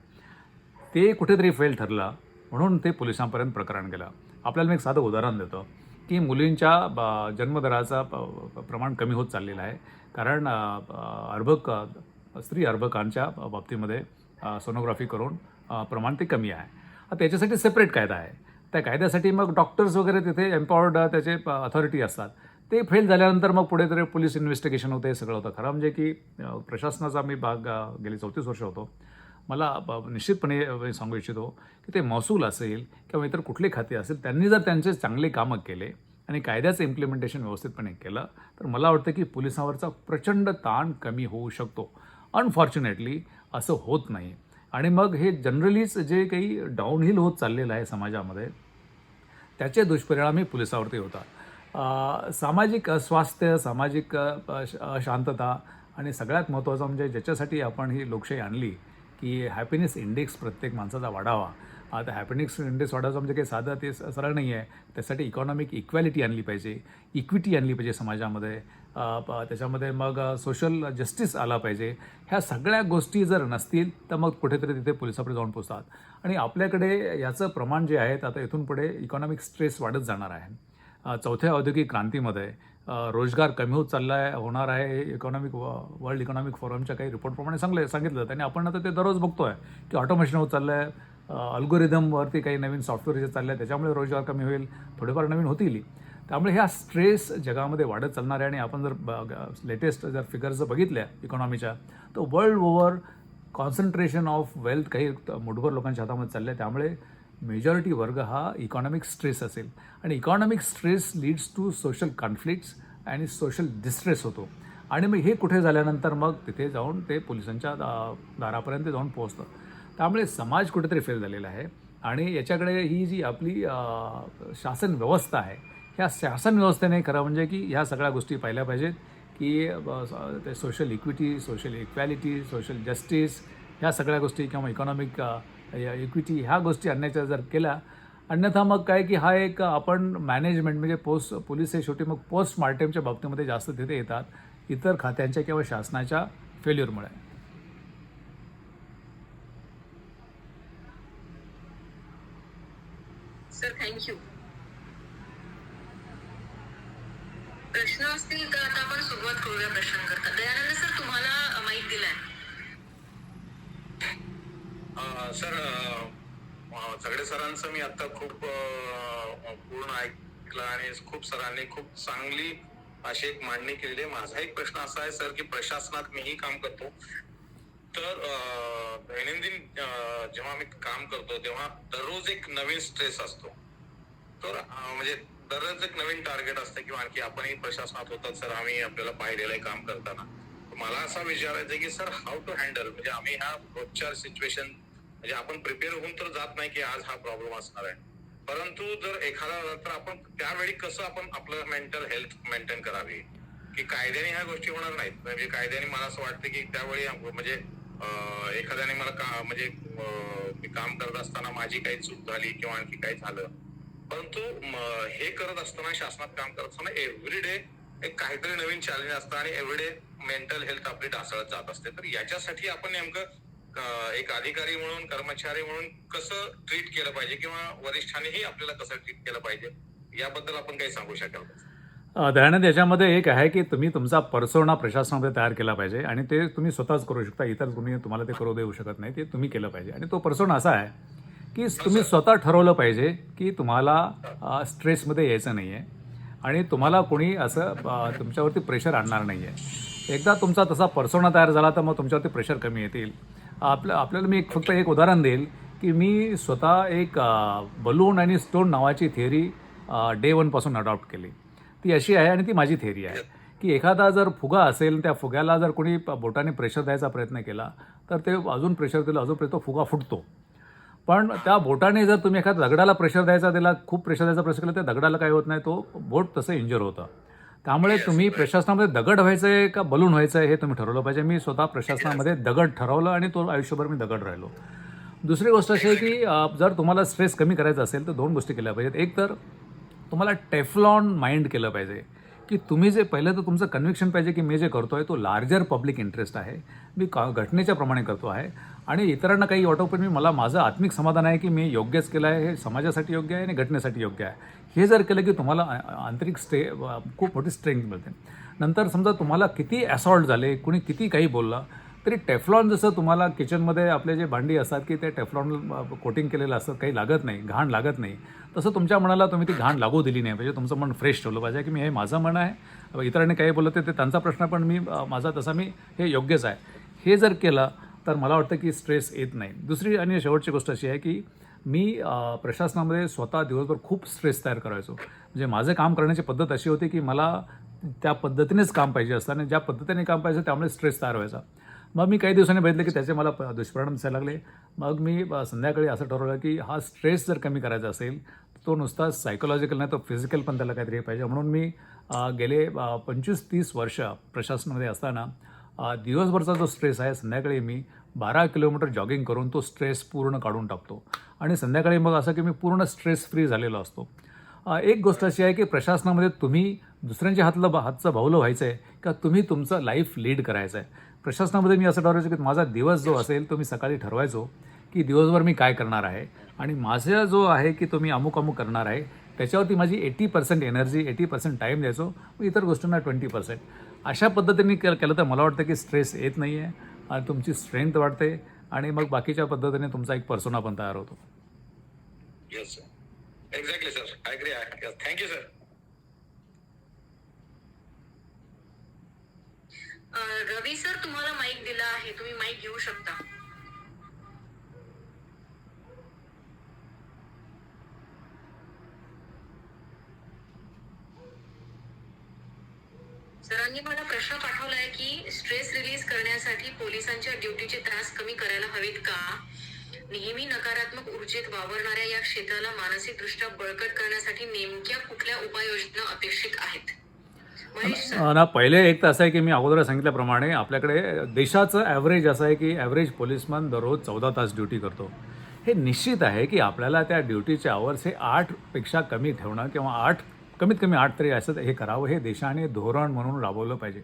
ते कुठेतरी फेल ठरलं, म्हणून ते पोलिसांपर्यंत प्रकरण गेलं. आपल्याला मी एक साधं उदाहरण देतो की मुलींच्या जन्मदराचा प्रमाण कमी होत चाललेलं आहे, कारण स्त्री अर्भकांच्या बाबतीमध्ये सोनोग्राफी करून प्रमाण ते कमी आहे. त्याच्यासाठी सेपरेट कायदा आहे. त्या कायद्यासाठी मग डॉक्टर्स वगैरे तिथे एम्पॉवर्ड त्याचे अथॉरिटी असतात. ते फेल झाल्यानंतर मग पुढे तरी पोलीस इन्व्हेस्टिगेशन होतं, हे सगळं होतं. खरं म्हणजे की प्रशासनाचा मी भाग गेली 34 वर्ष होतो. मला निश्चितपणे सांगू इच्छितो की ते महसूल असेल किंवा इतर कुठले खाते असेल, त्यांनी जर त्यांचे चांगले कामं केले आणि कायद्याचं इम्प्लिमेंटेशन व्यवस्थितपणे केलं, तर मला वाटतं की पोलिसांवरचा प्रचंड ताण कमी होऊ शकतो. अनफॉर्च्युनेटली असं होत नाही, आणि मग हे जनरलीच जे काही डाऊनहिल होत चाललेलं आहे समाजामध्ये, त्याचे दुष्परिणामही पोलिसावरती होतात. सामाजिक अस्वास्थ्य, सामाजिक अशांतता, आणि सगळ्यात महत्त्वाचं म्हणजे ज्याच्यासाठी आपण ही लोकशाही आणली की हॅपीनेस इंडेक्स प्रत्येक माणसाचा वाढावा. आता हॅपीनेस इंडेक्स वाढायचं म्हणजे काही साधं ते सरळ नाही आहे. त्यासाठी इकॉनॉमिक इक्वॅलिटी आणली पाहिजे, इक्विटी आणली पाहिजे समाजामध्ये, त्याच्यामध्ये मग सोशल जस्टिस आला पाहिजे. ह्या सगळ्या गोष्टी जर नसतील तर मग कुठेतरी तिथे पोलिसाकडे जाऊन पोचतात, आणि आपल्याकडे याचं प्रमाण जे आहे आता इथून पुढे इकॉनॉमिक स्ट्रेस वाढत जाणार आहे. चौथ्या औद्योगिक क्रांतीमध्ये रोजगार कमी होत होणार आहे. वर्ल्ड इकॉनॉमिक फोरमच्या काही रिपोर्टप्रमाणे सांगितलं त्यांनी. आपण आता ते दररोज बघतो आहे की ऑटोमेशन होत चाललं आहे, अल्गोरिदमवरती काही नवीन सॉफ्टवेअर जे चालले आहे, त्याच्यामुळे रोजगार कमी होईल, थोडेफार नवीन होतील. त्यामुळे ह्या स्ट्रेस जगामध्ये वाढत चालणार आहे. आणि आपण जर लेटेस्ट फिगर्स बघितल्या इकॉनॉमीच्या, तर world over concentration of wealth काही मुठभर लोकांच्या हातामध्ये चाललं आहे. त्यामुळे मेजॉरिटी वर्ग हा इकॉनॉमिक स्ट्रेस असेल, आणि economic stress leads to social conflicts आणि सोशल डिस्ट्रेस होतो. आणि मग हे कुठे झाल्यानंतर मग तिथे जाऊन ते पोलिसांच्या दारापर्यंत जाऊन पोहोचतं. त्यामुळे समाज कुठेतरी फेल झालेला आहे, आणि याच्याकडे ही जी आपली शासन व्यवस्था आहे, ह्या शासन व्यवस्थेने खरं म्हणजे की ह्या सगळ्या गोष्टी पाहिल्या पाहिजेत की ते social equity, social equality, social justice, ह्या सगळ्या गोष्टी, किंवा इकॉनॉमिक इक्विटी, ह्या गोष्टी आणण्याच्या जर केल्या अन्यथा मग काय की हा एक आपण मॅनेजमेंट म्हणजे पोलीस हे शेवटी मग पोस्टमार्टमच्या बाबतीमध्ये जास्त तिथे येतात इतर खात्यांच्या किंवा शासनाच्या फेल्युअरमुळे. Sir thank you. प्रश्न असतील तर आता आपण सुरुवात करूया प्रश्नांकरता. दयानंद सर, तुम्हाला माईक दिलाय. सर, सगळे सरांचं मी आता खूप पूर्ण ऐकलं आणि खूप सरांनी खूप चांगली अशी एक मांडणी केलेली आहे. माझा एक प्रश्न असा आहे सर की प्रशासनात मीही काम करतो, तर दैनंदिन जेव्हा मी काम करतो तेव्हा दररोज एक नवीन स्ट्रेस असतो. तर म्हणजे दररोज एक नवीन टार्गेट असतं किंवा आणखी आपणही प्रशासनात होतात सर, आम्ही आपल्याला पाहिलेलं आहे काम करताना. मला असं विचारायचं आहे की सर हाऊ टू हँडल, म्हणजे आम्ही ह्या रोजच्या सिच्युएशन म्हणजे आपण प्रिपेअर होऊन तर जात नाही की आज हा प्रॉब्लेम असणार आहे, परंतु जर एखादा तर आपण त्यावेळी कसं आपण आपलं मेंटल हेल्थ मेंटेन करावी, की कायद्याने ह्या गोष्टी होणार नाहीत. म्हणजे कायद्याने मला असं वाटतं की त्यावेळी म्हणजे एखाद्याने मला म्हणजे मी काम करत असताना माझी काही चूक झाली किंवा आणखी काही झालं, परंतु हे करत असताना शासनात काम करत असताना एव्हरीडे एक काहीतरी नवीन चॅलेंज असतं आणि एव्हरीडे मेंटल हेल्थ आपली ढासळत जात असते. तर याच्यासाठी आपण नेमकं एक अधिकारी म्हणून कर्मचारी म्हणून कसं ट्रीट केलं पाहिजे किंवा वरिष्ठांनीही आपल्याला कसं ट्रीट केलं पाहिजे, याबद्दल आपण काही सांगू शकाल का? दयानंद, याच्यामध्ये एक आहे की तुम्ही तुमचा पर्सोना प्रशासनामध्ये तयार केला पाहिजे आणि ते तुम्ही स्वतःच करू शकता. इतर कोणी तुम्हाला ते करू देऊ शकत नाही. ते तुम्ही केलं पाहिजे आणि तो पर्सोना असा आहे की तुम्ही स्वतः ठरवलं पाहिजे की तुम्हाला स्ट्रेसमध्ये यायचं नाही आहे आणि तुम्हाला कोणी असं तुमच्यावरती प्रेशर आणणार नाही आहे. एकदा तुमचा तसा पर्सोना तयार झाला तर मग तुमच्यावरती प्रेशर कमी येतील. आपल्याला मी फक्त एक उदाहरण देईल की मी स्वतः एक बलून आणि स्टोन नावाची थिअरी डे 1 पासून अडॉप्ट केली. ती अशी आहे आणि ती माझी थिअरी आहे की एखादा जर फुगा असेल, त्या फुग्याला जर कोणी बोटाने प्रेशर द्यायचा प्रयत्न केला तर ते अजून प्रेशर दिलं, अजून तो फुगा फुटतो. पण त्या बोटाने जर तुम्ही एखाद्या दगडाला प्रेशर द्यायचा, त्याला खूप प्रेशर द्यायचा प्रयत्न केला, त्या दगडाला काय होत नाही, तो बोट तसं इंजर होतं. त्यामुळे तुम्ही प्रशासनामध्ये दगड व्हायचं आहे का बलून व्हायचं आहे हे तुम्ही ठरवलं पाहिजे. मी स्वतः प्रशासनामध्ये दगड ठरवलं आणि तो आयुष्यभर मी दगड राहिलो. दुसरी गोष्ट अशी आहे की जर तुम्हाला स्ट्रेस कमी करायचा असेल तर 2 गोष्टी केल्या पाहिजेत. एक तर तुम्हाला टेफ्लॉन माइंड केलं पाहिजे की तुम्ही जे पहिलं तर तुमचं कन्व्हिक्शन पाहिजे की मी जे करतो आहे तो लार्जर पब्लिक इंटरेस्ट आहे, मी घटनेच्या प्रमाणे करतो आहे आणि इतरांना काही वाटो पण मला माझं आत्मिक समाधान आहे की मी योग्यच केलं आहे, हे समाजासाठी योग्य आहे आणि घटनेसाठी योग्य आहे. हे जर केलं की तुम्हाला आंतरिक खूप मोठी स्ट्रेंथ मिळते. नंतर समजा तुम्हाला किती असॉल्ट झाले, कुणी किती काही बोललं तरी टेफ्लॉन जसं तुम्हाला किचनमध्ये आपले जे भांडी असतात की ते टेफ्लॉन कोटिंग केलेलं असतं, काही लागत नाही, घाण लागत नाही, तसं तुमच्या मनाला तुम्ही ती घाण लागू दिली नाही पाहिजे. तुमचं मन फ्रेश ठेवलं पाहिजे की मी हे माझं मन आहे, इतरांनी काही बोललं ते त्यांचा प्रश्न, पण मी माझा तसा मी हे योग्यच आहे. हे जर केलं तर मला वाटतं की स्ट्रेस येत नाही. दुसरी आणि शेवटची गोष्ट अशी आहे की मी प्रशासनामध्ये स्वतः दिवसभर खूप स्ट्रेस तयार करायचो. म्हणजे माझं काम करण्याची पद्धत अशी होती की मला त्या पद्धतीनेच काम पाहिजे असतं आणि ज्या पद्धतीने काम पाहिजे त्यामुळे स्ट्रेस तयार व्हायचा. मग मी काही दिवसांनी बघितलं की त्याचे मला दुष्परिणाम दिसायला लागले. मग मी संध्याकाळी असं ठरवलं की हा स्ट्रेस जर कमी करायचा असेल तो नुसता सायकोलॉजिकल नाही, तो फिजिकल पण त्याला काहीतरी पाहिजे. म्हणून मी गेले 25-30 वर्ष प्रशासनामध्ये असताना दिवसभरचा जो स्ट्रेस आहे संध्याकाळी मी 12 किलोमीटर जॉगिंग करून तो स्ट्रेस पूर्ण काढून टाकतो आणि संध्याकाळी मग असं की मी पूर्ण स्ट्रेस फ्री झालेलो असतो. एक गोष्ट अशी आहे की प्रशासनामध्ये तुम्ही दुसऱ्यांच्या हातचं भावलं व्हायचं आहे का तुम्ही तुमचं लाईफ लीड करायचं आहे. प्रशासनामध्ये मी असं ठरवायचं की माझा दिवस जो असेल तो मी सकाळी ठरवायचो की दिवसभर मी काय करणार आहे आणि माझा जो आहे की तो मी अमुक करणार आहे त्याच्यावरती माझी 80% एनर्जी 80% टाईम द्यायचो, इतर गोष्टींना 20%. अशा पद्धतीने केलं तर मला वाटतं की स्ट्रेस येत नाही आहे आणि तुमची स्ट्रेंथ वाढते आणि मग बाकीच्या पद्धतीने तुमचा एक पर्सोना पण तयार होतो. Yes sir, exactly sir, I agree. Thank you sir. Ravi sir, तुम्हाला माईक दिला आहे, तुम्ही माईक घेऊ शकता. सरांनी मला प्रश्न पाठवलाय की स्ट्रेस रिलीज करण्यासाठी पोलिसांच्या ड्युटीचे तास कमी करायला हवेत का? नेहमी नकारात्मक ऊर्जेत वावरणाऱ्या या क्षेत्राला मानसिकदृष्ट्या बळकट करण्यासाठी नेमक्या कुठल्या उपाययोजना अपेक्षित आहेत? ना पहिले एक तर असं आहे की मी अगोदर सांगितल्याप्रमाणे आपल्याकडे देशाचं ॲव्हरेज असं आहे की ॲव्हरेज पोलिसमन दररोज 14 तास ड्युटी करतो. हे निश्चित आहे की आपल्याला त्या ड्युटीचे आवर्स हे 8पेक्षा कमी ठेवणं किंवा कमीत कमी 8 तरी असं हे करावं, हे देशाने धोरण म्हणून राबवलं पाहिजे.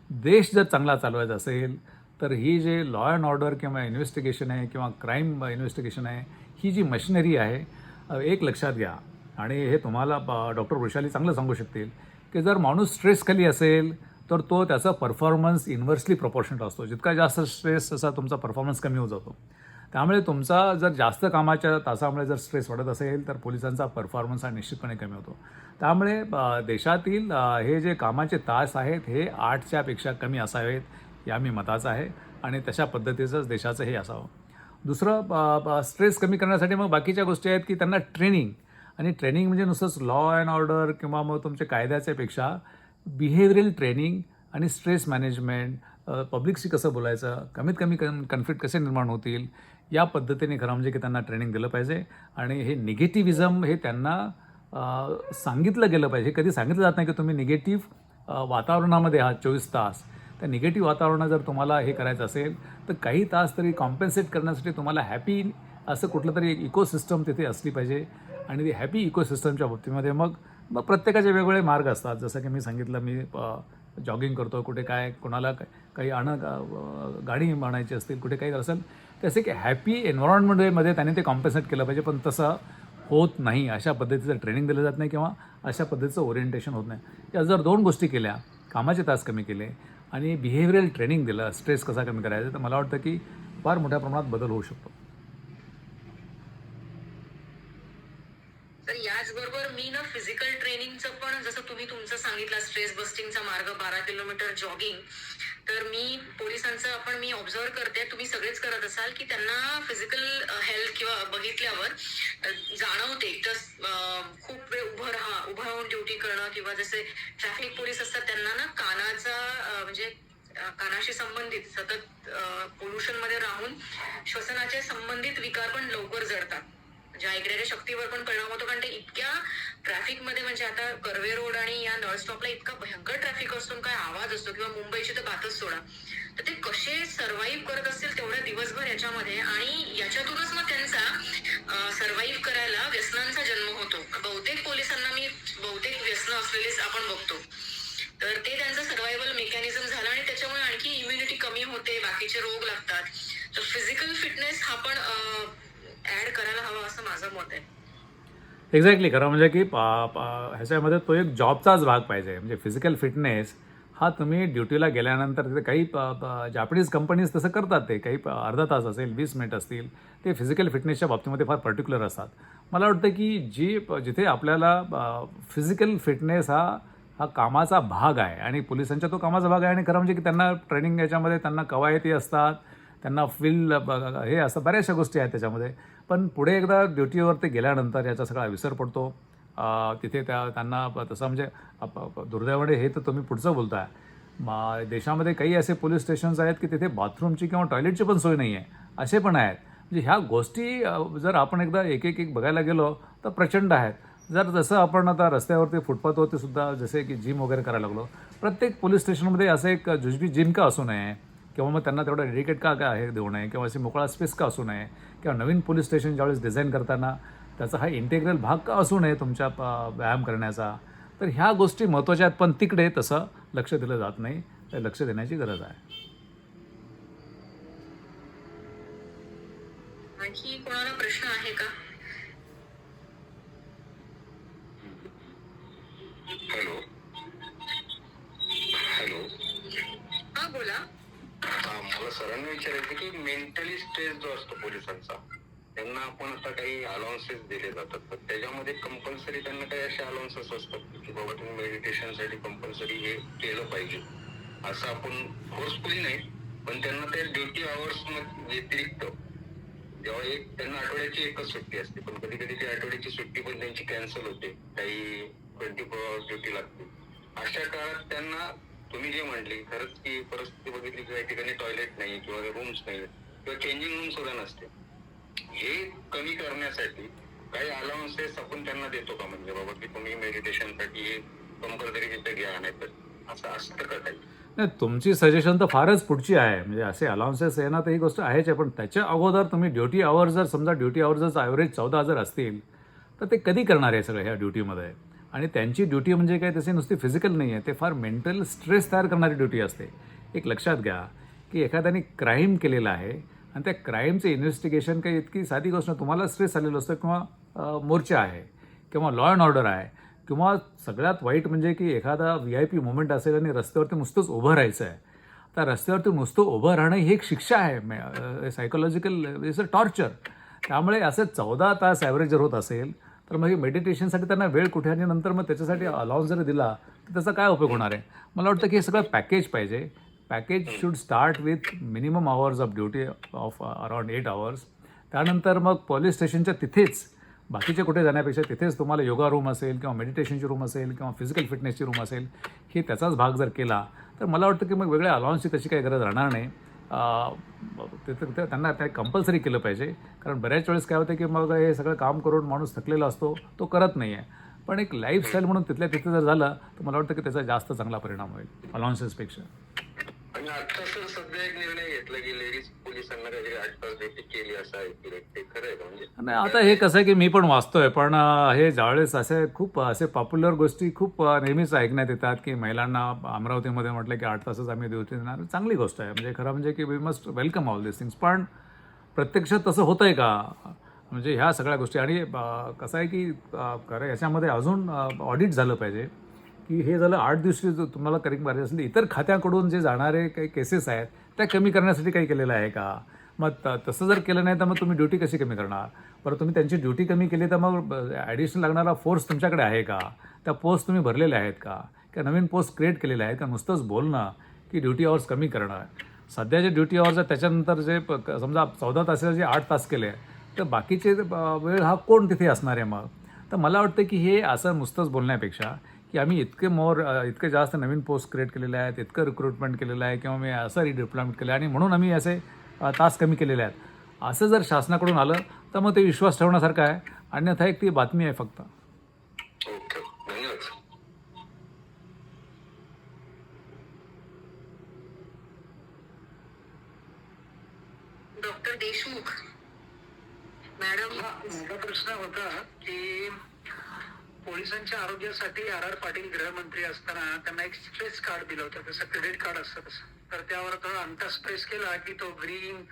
देश जर चांगला चालवायचा असेल तर ही जे लॉ अँड ऑर्डर किंवा इन्व्हेस्टिगेशन आहे किंवा क्राईम इन्व्हेस्टिगेशन आहे, ही जी मशिनरी आहे, एक लक्षात घ्या आणि हे तुम्हाला डॉक्टर वृषाली चांगलं सांगू शकतील की जर माणूस स्ट्रेसखाली असेल तर तो त्याचा परफॉर्मन्स इन्व्हर्सली प्रपोर्शनट असतो. जितका जास्त स्ट्रेस तसा तुमचा परफॉर्मन्स कमी होत जातो. त्यामुळे तुमचा जर जास्त कामाच्या तासामुळे जर स्ट्रेस वाढत असेल तर पोलिसांचा परफॉर्मन्स हा निश्चितपणे कमी होतो. त्यामुळे देशातील हे जे कामाचे तास आहेत हे 8च्या पेक्षा कमी असावेत, या मी मताचा आहे आणि तशा पद्धतीचंच देशाचं हे असावं. दुसरं, स्ट्रेस कमी करण्यासाठी मग बाकीच्या गोष्टी आहेत की त्यांना ट्रेनिंग, आणि ट्रेनिंग म्हणजे नुसतंच लॉ अँड ऑर्डर किंवा मग तुमच्या कायद्याच्यापेक्षा बिहेवियरल ट्रेनिंग आणि स्ट्रेस मॅनेजमेंट, पब्लिकशी कसं बोलायचं, कमीत कमी कन्फ्लिक्ट कसे निर्माण होतील, या पद्धतीने खरं म्हणजे की त्यांना ट्रेनिंग दिलं पाहिजे. आणि हे निगेटिव्हिजम हे त्यांना सांगितलं गेलं पाहिजे. कधी सांगितलं जात नाही की तुम्ही निगेटिव्ह वातावरणामध्ये आहात 24 तास. त्या निगेटिव्ह वातावरणात जर तुम्हाला हे करायचं असेल तर काही तास तरी कॉम्पेन्सेट करण्यासाठी तुम्हाला हॅपी असं कुठलं तरी एक इकोसिस्टम तिथे असली पाहिजे. आणि ती हॅपी इकोसिस्टमच्या बाबतीमध्ये मग प्रत्येकाचे वेगवेगळे मार्ग असतात. जसं की मी सांगितलं, मी जॉगिंग करतो, कुठे काय कोणाला काही गाडी आणायची असतील, कुठे काही असेल, तसे की हॅपी एन्व्हायरमेंटमध्ये त्याने ते कॉम्पेन्सेट केलं पाहिजे. पण तसं होत नाही. अशा पद्धतीचं ट्रेनिंग दिलं जात नाही किंवा अशा पद्धतीचं ओरिएंटेशन होत नाही. या जर 2 गोष्टी केल्या, कामाचे तास कमी केले आणि बिहेवियरल ट्रेनिंग दिलं, स्ट्रेस कसा कमी करायचा, तर मला वाटतं की फार मोठ्या प्रमाणात बदल होऊ शकतो. तर याचबरोबर मी ना फिजिकल ट्रेनिंगचं पण, जसं तुम्ही तुमचं सांगितलं स्ट्रेस बस्टिंगचा मार्ग 12 किलोमीटर जॉगिंग, तर मी पोलिसांचं आपण मी ऑब्झर्व करते, तुम्ही सगळेच करत असाल की त्यांना फिजिकल हेल्थ किंवा बघितल्यावर जाणवते तर खूप वेळ उभं राहून ड्युटी करणं, किंवा जसे ट्रॅफिक पोलीस असतात त्यांना ना कानाचा म्हणजे कानाशी संबंधित सतत पोल्युशन मध्ये राहून श्वसनाचे संबंधित विकार पण लवकर जडतात. म्हणजे ऐकण्याच्या शक्तीवर पण परिणाम होतो, कारण ते इतक्या ट्रॅफिकमध्ये, म्हणजे आता कर्वे रोड आणि या नळ स्टॉपला इतका भयंकर ट्रॅफिक असतो, काय आवाज असतो, किंवा मुंबईची तर बातच सोडा. तर ते कसे सर्व्हाइव्ह करत असतील तेवढ्या दिवसभर याच्यामध्ये, आणि याच्यातूनच मग त्यांचा सर्व्हाइव्ह करायला व्यसनांचा जन्म होतो. बहुतेक पोलिसांना मी बहुतेक व्यसन असलेलीच आपण बघतो. तर ते त्यांचं सर्व्हायवल मेकॅनिझम झालं आणि त्याच्यामुळे आणखी इम्युनिटी कमी होते, बाकीचे रोग लागतात. तर फिजिकल फिटनेस हा पण ऍड करायला हवा असं माझं मत आहे. एक्झॅक्टली. खरं म्हणजे की ह्याच्यामध्ये तो एक जॉबचाच भाग पाहिजे. म्हणजे फिजिकल फिटनेस हा तुम्ही ड्युटीला गेल्यानंतर तिथे काही जापनीज कंपनीज तसं करतात. ते काही अर्धा तास असेल, 20 मिनिट असतील, ते फिजिकल फिटनेसच्या बाबतीमध्ये फार पर्टिक्युलर असतात. मला वाटतं की जिथे आपल्याला फिजिकल फिटनेस हा कामाचा भाग आहे आणि पोलिसांच्या तो कामाचा भाग आहे. आणि खरं म्हणजे की त्यांना ट्रेनिंग याच्यामध्ये त्यांना कवायती असतात, त्यांना फील्ड हे असं बऱ्याचशा गोष्टी आहेत त्याच्यामध्ये. पण पुढे एकदा ड्युटीवरती गेल्यानंतर याचा सगळा विसर पडतो. तिथे त्यांना तसं म्हणजे दुर्दैवाने हे तर तुम्ही पुढचं बोलताय, देशामध्ये काही असे पोलीस स्टेशन्स आहेत की तिथे बाथरूमची किंवा टॉयलेटची पण सोय नाही आहे, असे पण आहेत. म्हणजे ह्या गोष्टी जर आपण एकदा एक बघायला गेलो तर प्रचंड आहेत. जसं आपण आता रस्त्यावरती फुटपाथवरती सुद्धा जसे की जिम वगैरे करायला लागलो, प्रत्येक पोलीस स्टेशनमध्ये असं एक जुजबी जिम का असू नये, किंवा मग त्यांना तेवढं डेडिकेट का हे देऊ नये, किंवा अशी मोकळा स्पेस का असू नये, किंवा नवीन पोलीस स्टेशन ज्यावेळेस डिझाईन करताना त्याचा हा इंटेग्रल भाग का असू नये तुमच्या व्यायाम करण्याचा. तर ह्या गोष्टी महत्त्वाच्या आहेत, पण तिकडे तसं लक्ष दिलं जात नाही. तर लक्ष देण्याची गरज आहे. आणखी कोणाला प्रश्न आहे का? हॅलो हॅलो हा बोला. मला सरांनी विचारायचं की मेंटली स्ट्रेस जो असतो पोलिसांचा, त्यांना आपण आता काही अलाउन्सेस दिले जातात, तर त्याच्यामध्ये कंपल्सरी त्यांना काही असे अलाउन्सेस असतात की बाबा तुम्ही मेडिटेशनसाठी कंपल्सरी हे केलं पाहिजे, असं आपण फोर्सफुली नाही, पण त्यांना त्या ड्युटी आवर्स व्यतिरिक्त जेव्हा त्यांना आठवड्याची एकच सुट्टी असते, पण कधी कधी ती आठवड्याची सुट्टी पण त्यांची कॅन्सल होते, काही 24 आवर्स ड्युटी लागते. अशा काळात त्यांना तुम्ही जे म्हटले खरंच की परिस्थिती बघितली की काही ठिकाणी टॉयलेट नाही किंवा रूम्स नाही किंवा चेंजिंग रूम सुद्धा नसते, हे कमी करण्यासाठी काही अलाउन्सेस आपण त्यांना देतो का? म्हणजे बाबा की तुम्ही मेडिटेशनसाठी हे कंपल्सरी तिथे घ्या, नाही तर असं असतं का काही? नाही, तुमची सजेशन तर फारच पुढची आहे. म्हणजे असे अलाउन्सेस येणं तर ही गोष्ट आहेच आहे. पण त्याच्या अगोदर तुम्ही ड्युटी आवर्स जर समजा ड्युटी आवर्स जर ॲव्हरेज 14,000 असतील, तर ते कधी करणार आहे सगळं ह्या ड्युटीमध्ये? आणि त्यांची ड्युटी म्हणजे काय तशी नुसती फिजिकल नाही आहे. ते फार मेंटल स्ट्रेस तयार करणारी ड्युटी असते. एक लक्षात घ्या, की एखाद्याने क्राईम केलेला आहे आणि त्या क्राईमचं इन्व्हेस्टिगेशन काही इतकी साधी गोष्ट नाही. तुम्हाला स्ट्रेस आलेलं असतं किंवा मोर्चा आहे किंवा लॉ अँड ऑर्डर आहे किंवा सगळ्यात वाईट म्हणजे की एखादा VIP मोमेंट असेल आणि रस्त्यावरती नुसतंच उभं राहायचं आहे. तर रस्त्यावरती नुसतं उभं राहणं ही एक शिक्षा आहे. Psychological it's a torture. त्यामुळे असं 14 तास ॲव्हरेज जर होत असेल तर मग हे मेडिटेशनसाठी त्यांना वेळ कुठे आणि नंतर मग त्याच्यासाठी अलाउन्स जर दिला तर त्याचा काय उपयोग होणार आहे? मला वाटतं की हे सगळं पॅकेज पाहिजे. Package should start with minimum hours of duty of around 8 hours. त्यानंतर मग पोलीस स्टेशनच्या तिथेच बाकीचे कुठे जाण्यापेक्षा तिथेच तुम्हाला योगा रूम असेल किंवा मेडिटेशनची रूम असेल किंवा फिजिकल फिटनेसची रूम असेल, हे त्याचाच भाग जर केला तर मला वाटतं की मग वेगळ्या अलाउन्सची तशी काही गरज राहणार नाही. त्यांना ते कंपल्सरी केलं पाहिजे. कारण बऱ्याच वेळेस काय होतं की मग हे सगळं काम करून माणूस थकलेला असतो, तो करत नाही आहे. पण एक लाईफस्टाईल म्हणून तिथल्या तिथे जर झालं तर मला वाटतं की त्याचा जास्त चांगला परिणाम होईल अलाउन्सेसपेक्षा. आणि आता सर सध्या एक निर्णय घेतला की लेडीज पोलिसांना काहीतरी 8 तास ड्युटी केली असं ऐकलं, ते खरं आहे का? म्हणजे नाही, आता हे कसं आहे की मी पण वाचतोय, पण हे ज्यावेळेस खूप असे पॉप्युलर गोष्टी खूप नेहमीच ऐकण्यात येतात की महिलांना अमरावतीमध्ये म्हटलं की 8 तासच आम्ही ड्युटी देणार. चांगली गोष्ट आहे, म्हणजे खरं म्हणजे की we must welcome all this things. पण प्रत्यक्षात तसं होतं आहे का? म्हणजे ह्या सगळ्या गोष्टी आणि कसं आहे की खरं याच्यामध्ये अजून ऑडिट झालं पाहिजे की हे झालं 8 दिवशी तुम्हाला करिंग पाहिजे असेल, इतर खात्याकडून जे जाणारे काही केसेस आहेत त्या कमी करण्यासाठी काही केलेलं आहे का? मग तसं जर केलं नाही तर मग तुम्ही ड्युटी कशी कमी करणार? बरं, तुम्ही त्यांची ड्युटी कमी केली तर मग ॲडिशनल लागणारा फोर्स तुमच्याकडे आहे का? त्या पोस्ट तुम्ही भरलेल्या आहेत का? किंवा नवीन पोस्ट क्रिएट केलेल्या आहेत का? नुसतंच बोलणं की ड्युटी आवर्स कमी करणं. सध्या जे ड्युटी आवर्स आहेत त्याच्यानंतर जे समजा 14 तासाचे जे 8 तास केले तर बाकीचे वेळ हा कोण तिथे असणार आहे मग? तर मला वाटतं की हे असं नुसतंच बोलण्यापेक्षा की आम्ही इतके जास्त नवीन पोस्ट क्रिएट केलेले आहेत, इतकं रिक्रुटमेंट केलेलं आहे किंवा मी असं रिडिप्लॉयमेंट केलं आहे आणि म्हणून आम्ही असे तास कमी केलेले आहेत, असं जर शासनाकडून आलं तर मग ते विश्वास ठेवण्यासारखं आहे. अन्यथा एक ती बातमी आहे फक्त. ओके, धन्यवाद. Doctor Deshmukh madam. माझा प्रश्न होता की पोलिसांच्या आरोग्यासाठी RR पाटील गृहमंत्री असताना त्यांना एक स्ट्रेस कार्ड दिलं होतं, तसं क्रेडिट कार्ड असतं तसं. तर त्यावर थोडा अंता स्ट्रेस केला की तो ग्रीन,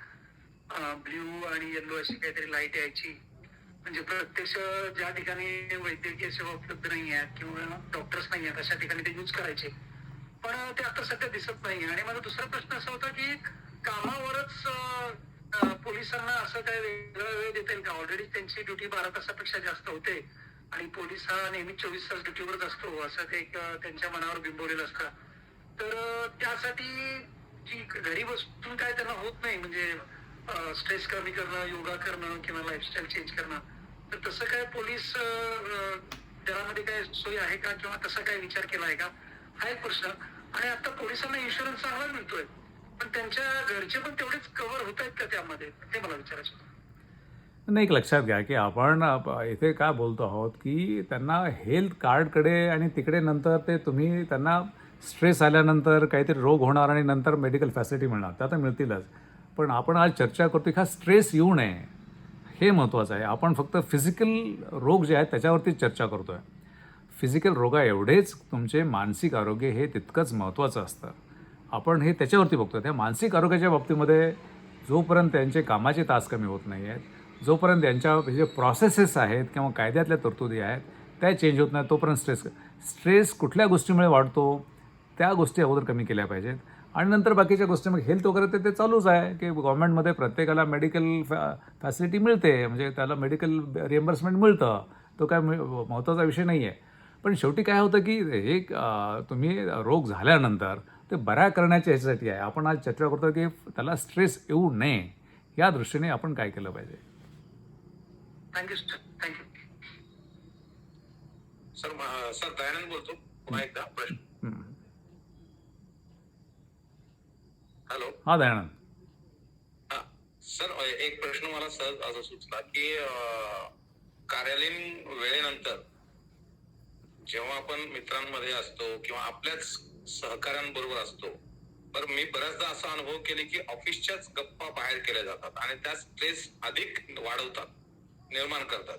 ब्ल्यू आणि येल्लो अशी काहीतरी लाईट यायची. म्हणजे प्रत्यक्ष ज्या ठिकाणी वैद्यकीय सेवा उपलब्ध नाही आहेत किंवा डॉक्टर्स नाही आहेत अशा ठिकाणी ते यूज करायचे. पण ते आता सध्या दिसत नाही. आणि माझा दुसरा प्रश्न असा होता की कामावरच पोलिसांना असं काय वेगळा वेळ देता येईल का? ऑलरेडी त्यांची ड्युटी 12 तासापेक्षा जास्त होते आणि पोलीस हा नेहमी 24 तास ड्युटीवरच असतो असं ते एक त्यांच्या मनावर बिंबवलेलं असतं. तर त्यासाठी जी घरी बसून काय त्यांना होत नाही, म्हणजे स्ट्रेस कमी करणं, योगा करणं किंवा लाईफस्टाईल चेंज करणं, तर तसं काय पोलीस दलामध्ये काय सोय आहे का किंवा तसा काय विचार केला आहे का? हा एक प्रश्न. आणि आता पोलिसांना इन्शुरन्स चांगला मिळतोय, पण त्यांच्या घरचे पण तेवढेच कव्हर होत आहेत का त्यामध्ये, ते मला विचारायचं होतं. नाही, एक लक्षात घ्या की आपण इथे काय बोलतो आहोत की त्यांना हेल्थ कार्डकडे आणि तिकडे नंतर ते तुम्ही त्यांना स्ट्रेस आल्यानंतर काहीतरी रोग होणार आणि नंतर मेडिकल फॅसिलिटी मिळणार, त्या तर मिळतीलच. पण आपण आज चर्चा करतो की हा स्ट्रेस येऊ नये हे महत्त्वाचं आहे. आपण फक्त फिजिकल रोग जे आहेत त्याच्यावरतीच चर्चा करतो आहे. फिजिकल रोगा एवढेच तुमचे मानसिक आरोग्य हे तितकंच महत्त्वाचं असतं. आपण हे त्याच्यावरती बघतो. त्या मानसिक आरोग्याच्या बाबतीमध्ये जोपर्यंत त्यांचे कामाचे तास कमी होत नाही आहेत, जोपर्यंत त्यांच्या जे प्रोसेसेस आहेत किंवा कायद्यातल्या तरतुदी आहेत त्या चेंज होत नाही, तोपर्यंत स्ट्रेस कुठल्या गोष्टीमुळे वाढतो त्या गोष्टी अगोदर कमी केल्या पाहिजेत. आणि नंतर बाकीच्या गोष्टी मग हेल्थ वगैरे ते चालूच आहे की गव्हर्नमेंटमध्ये प्रत्येकाला मेडिकल फॅसिलिटी मिळते, म्हणजे त्याला मेडिकल रिएम्बर्समेंट मिळतं, तो काय महत्त्वाचा विषय नाही आहे. पण शेवटी काय होतं की एक तुम्ही रोग झाल्यानंतर ते बऱ्या करण्याच्या ह्याच्यासाठी आहे. आपण आज चर्चा करतो की त्याला स्ट्रेस येऊ नये या दृष्टीने आपण काय केलं पाहिजे. Thank you sir, thank you. Sir Dayanand बोलतो. पुन्हा एकदा प्रश्न. हॅलो. हा दयानंद. सर एक प्रश्न मला सहज असं सुचला की कार्यालयीन वेळेनंतर जेव्हा आपण मित्रांमध्ये असतो किंवा आपल्याच सहकाऱ्यांबरोबर असतो बरं मी बऱ्याचदा असा अनुभव केले की ऑफिसच्याच गप्पा बाहेर केल्या जातात आणि त्या स्ट्रेस अधिक वाढवतात, निर्माण करतात.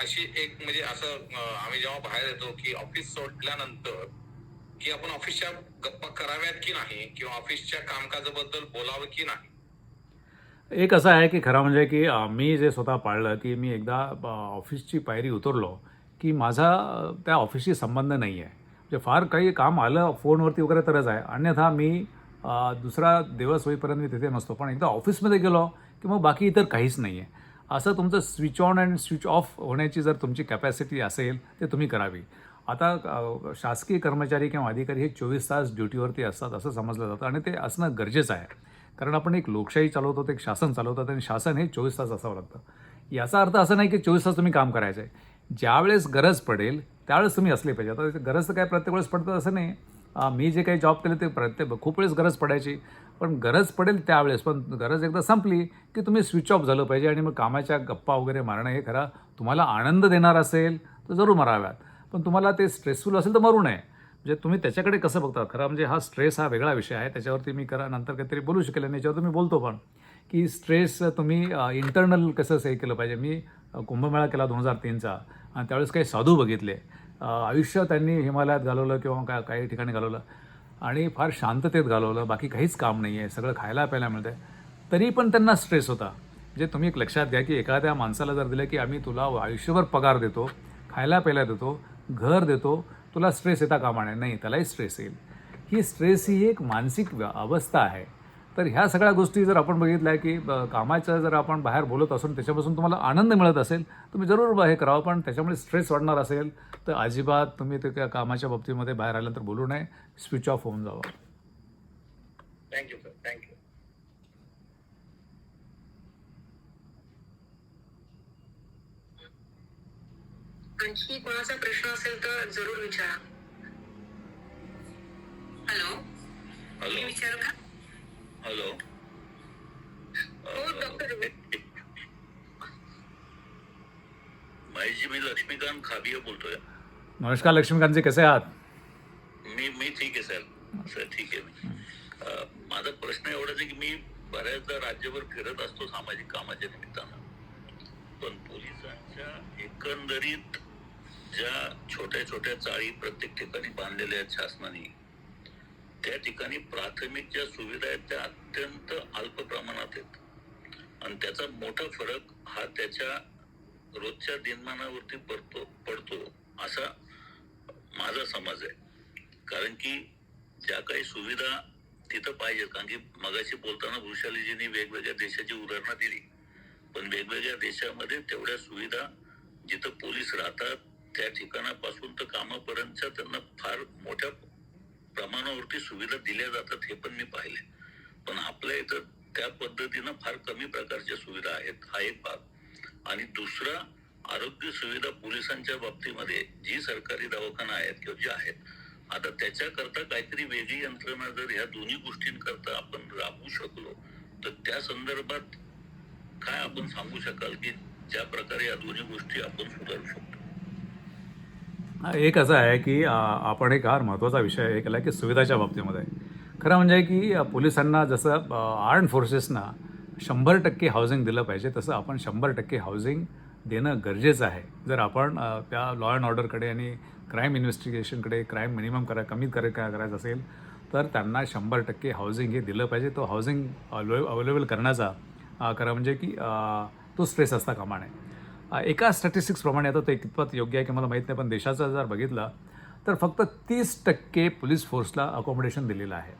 अशी एक म्हणजे असं आम्ही जेव्हा बाहेर येतो की ऑफिस सोडल्यानंतर की आपण ऑफिसच्या गप्पा कराव्यात की नाही किंवा ऑफिसच्या कामकाजाबद्दल बोलावं की नाही. एक असं आहे की खरं म्हणजे की मी जे स्वतः पाळलं की मी एकदा ऑफिसची पायरी उतरलो की माझा त्या ऑफिसशी संबंध नाही आहे. म्हणजे फार काही काम आलं फोनवरती वगैरे तरच आहे, अन्यथा मी दुसरा दिवस होईपर्यंत मी तिथे नसतो. पण एकदा ऑफिसमध्ये गेलो की मग बाकी इतर काहीच नाही आहे. असं तुमचं switch on and switch off होण्याची जर तुमची कॅपॅसिटी असेल ते तुम्ही करावी. आता शासकीय कर्मचारी किंवा अधिकारी हे 24 तास ड्युटीवरती असतात असं समजलं जातं आणि ते असणं गरजेचं आहे. कारण आपण एक लोकशाही चालवतो, एक शासन चालवतात आणि शासन हे 24 तास असावं लागतं. याचा अर्थ असा नाही की 24 तास तुम्ही काम करायचं आहे. ज्यावेळेस गरज पडेल त्यावेळेस तुम्ही असले पाहिजे. आता गरज तर काय प्रत्येक वेळेस पडतं असं नाही. मी जे काही जॉब केले ते खूप वेळेस गरज पडायची, पण गरज पडेल त्यावेळेस. पण गरज एकदा संपली की तुम्ही स्विच ऑफ झालं पाहिजे आणि मग कामाच्या गप्पा वगैरे मारणं हे खरं तुम्हाला आनंद देणार असेल तर जरूर माराव्यात, पण तुम्हाला ते स्ट्रेसफुल असेल तर मरू नये. म्हणजे तुम्ही त्याच्याकडे कसं बघता खरं म्हणजे हा स्ट्रेस हा वेगळा विषय आहे. त्याच्यावरती मी नंतर काहीतरी बोलू शकेल आणि याच्यावरती मी बोलतो पण की स्ट्रेस तुम्ही इंटरनल कसं हे केलं पाहिजे. मी कुंभमेळा केला 2003चा आणि त्यावेळेस काही साधू बघितले. आयुष्य त्यांनी हिमालयात घालवलं किंवा काही ठिकाणी घालवलं आणि फार शांततेत घालवलं. बाकी काहीच काम नाही आहे, सगळं खायला प्यायला मिळतं आहे, तरी पण त्यांना स्ट्रेस होता. म्हणजे तुम्ही एक लक्षात घ्या की एखाद्या माणसाला जर दिलं की आम्ही तुला आयुष्यभर पगार देतो, खायला प्यायला देतो, घर देतो, तुला स्ट्रेस येता कामा नये. नाही, त्यालाही स्ट्रेस येईल. ही स्ट्रेस ही एक मानसिक अवस्था आहे. तर ह्या सगळ्या गोष्टी जर आपण बघितल्या की कामाचं जर आपण बाहेर बोलत असून त्याच्यापासून तुम्हाला आनंद मिळत असेल तुम्ही जरूर हे करावं. पण त्याच्यामुळे स्ट्रेस वाढणार असेल तर अजिबात तुम्ही ते कामाच्या बाबतीमध्ये बाहेर आल्यानंतर बोलू नये, स्विच ऑफ होऊन जावं. Thank you sir, thank you. आणखी कोणाचा प्रश्न असेल तर जरूर विचारा. हॅलो, मी विचारू का? हॅलो. हो डॉक्टर. जी मी लक्ष्मीकांत खाबिये बोलतोय. नमस्कार लक्ष्मीकांतजी, कसे आहात? मी ठीक आहे सर ठीक आहे. माझा प्रश्न एवढाच आहे की मी बऱ्याचदा राज्यभर फिरत असतो सामाजिक कामाच्या निमित्तानं, पण पोलिसांच्या एकंदरीत ज्या छोट्या छोट्या चाळी प्रत्येक ठिकाणी बांधलेल्या आहेत शासनाने, त्या ठिकाणी प्राथमिक ज्या सुविधा आहेत त्या अत्यंत अल्प प्रमाणात आहेत आणि त्याचा मोठा फरक हा त्याच्या रोजच्या दिनमानावरती पडतो असा माझा समज आहे. कारण की ज्या काही सुविधा तिथं पाहिजेत, कारण की मगाशी बोलताना वृषालीजींनी वेगवेगळ्या देशाची उदाहरणं दिली, पण वेगवेगळ्या देशामध्ये तेवढ्या सुविधा जिथं पोलीस राहतात त्या ठिकाणापासून तर कामापर्यंतच्या त्यांना फार मोठ्या प्रमाणावरती सुविधा दिल्या जातात हे पण मी पाहिले. पण आपल्या इथं त्या पद्धतीनं फार कमी प्रकारच्या सुविधा आहेत, हा एक भाग. आणि दुसरा, आरोग्य सुविधा पोलिसांच्या बाबतीमध्ये जी सरकारी दवाखाना आहेत किंवा जे आहेत, आता त्याच्याकरता काहीतरी वेगळी यंत्रणा जर ह्या दोन्ही गोष्टींकरता आपण राबवू शकलो तर त्या संदर्भात काय आपण सांगू शकाल की ज्या प्रकारे या दोन्ही गोष्टी आपण सुधारू शकतो? एक असं आहे की आपण एक फार महत्त्वाचा विषय हे केला की सुविधाच्या बाबतीमध्ये खरं म्हणजे की पोलिसांना जसं आर्म्ड फोर्सेसना 100% हाऊसिंग दिलं पाहिजे तसं आपण 100% हाऊसिंग देणं गरजेचं आहे. जर आपण त्या लॉ अँड ऑर्डरकडे आणि क्राईम इन्व्हेस्टिगेशनकडे कमीत कमी करायचं असेल तर त्यांना 100% हाऊसिंग हे दिलं पाहिजे. तो हाऊसिंग अवेलेबल करण्याचा खरं म्हणजे की तो स्ट्रेस असता कामा नये. एका स्टॅटिस्टिक्सप्रमाणे, आता ते कितपत योग्य आहे की मला माहीत नाही, पण देशाचं जर बघितलं तर फक्त 30% पोलीस फोर्सला अकोमोडेशन दिलेलं आहे.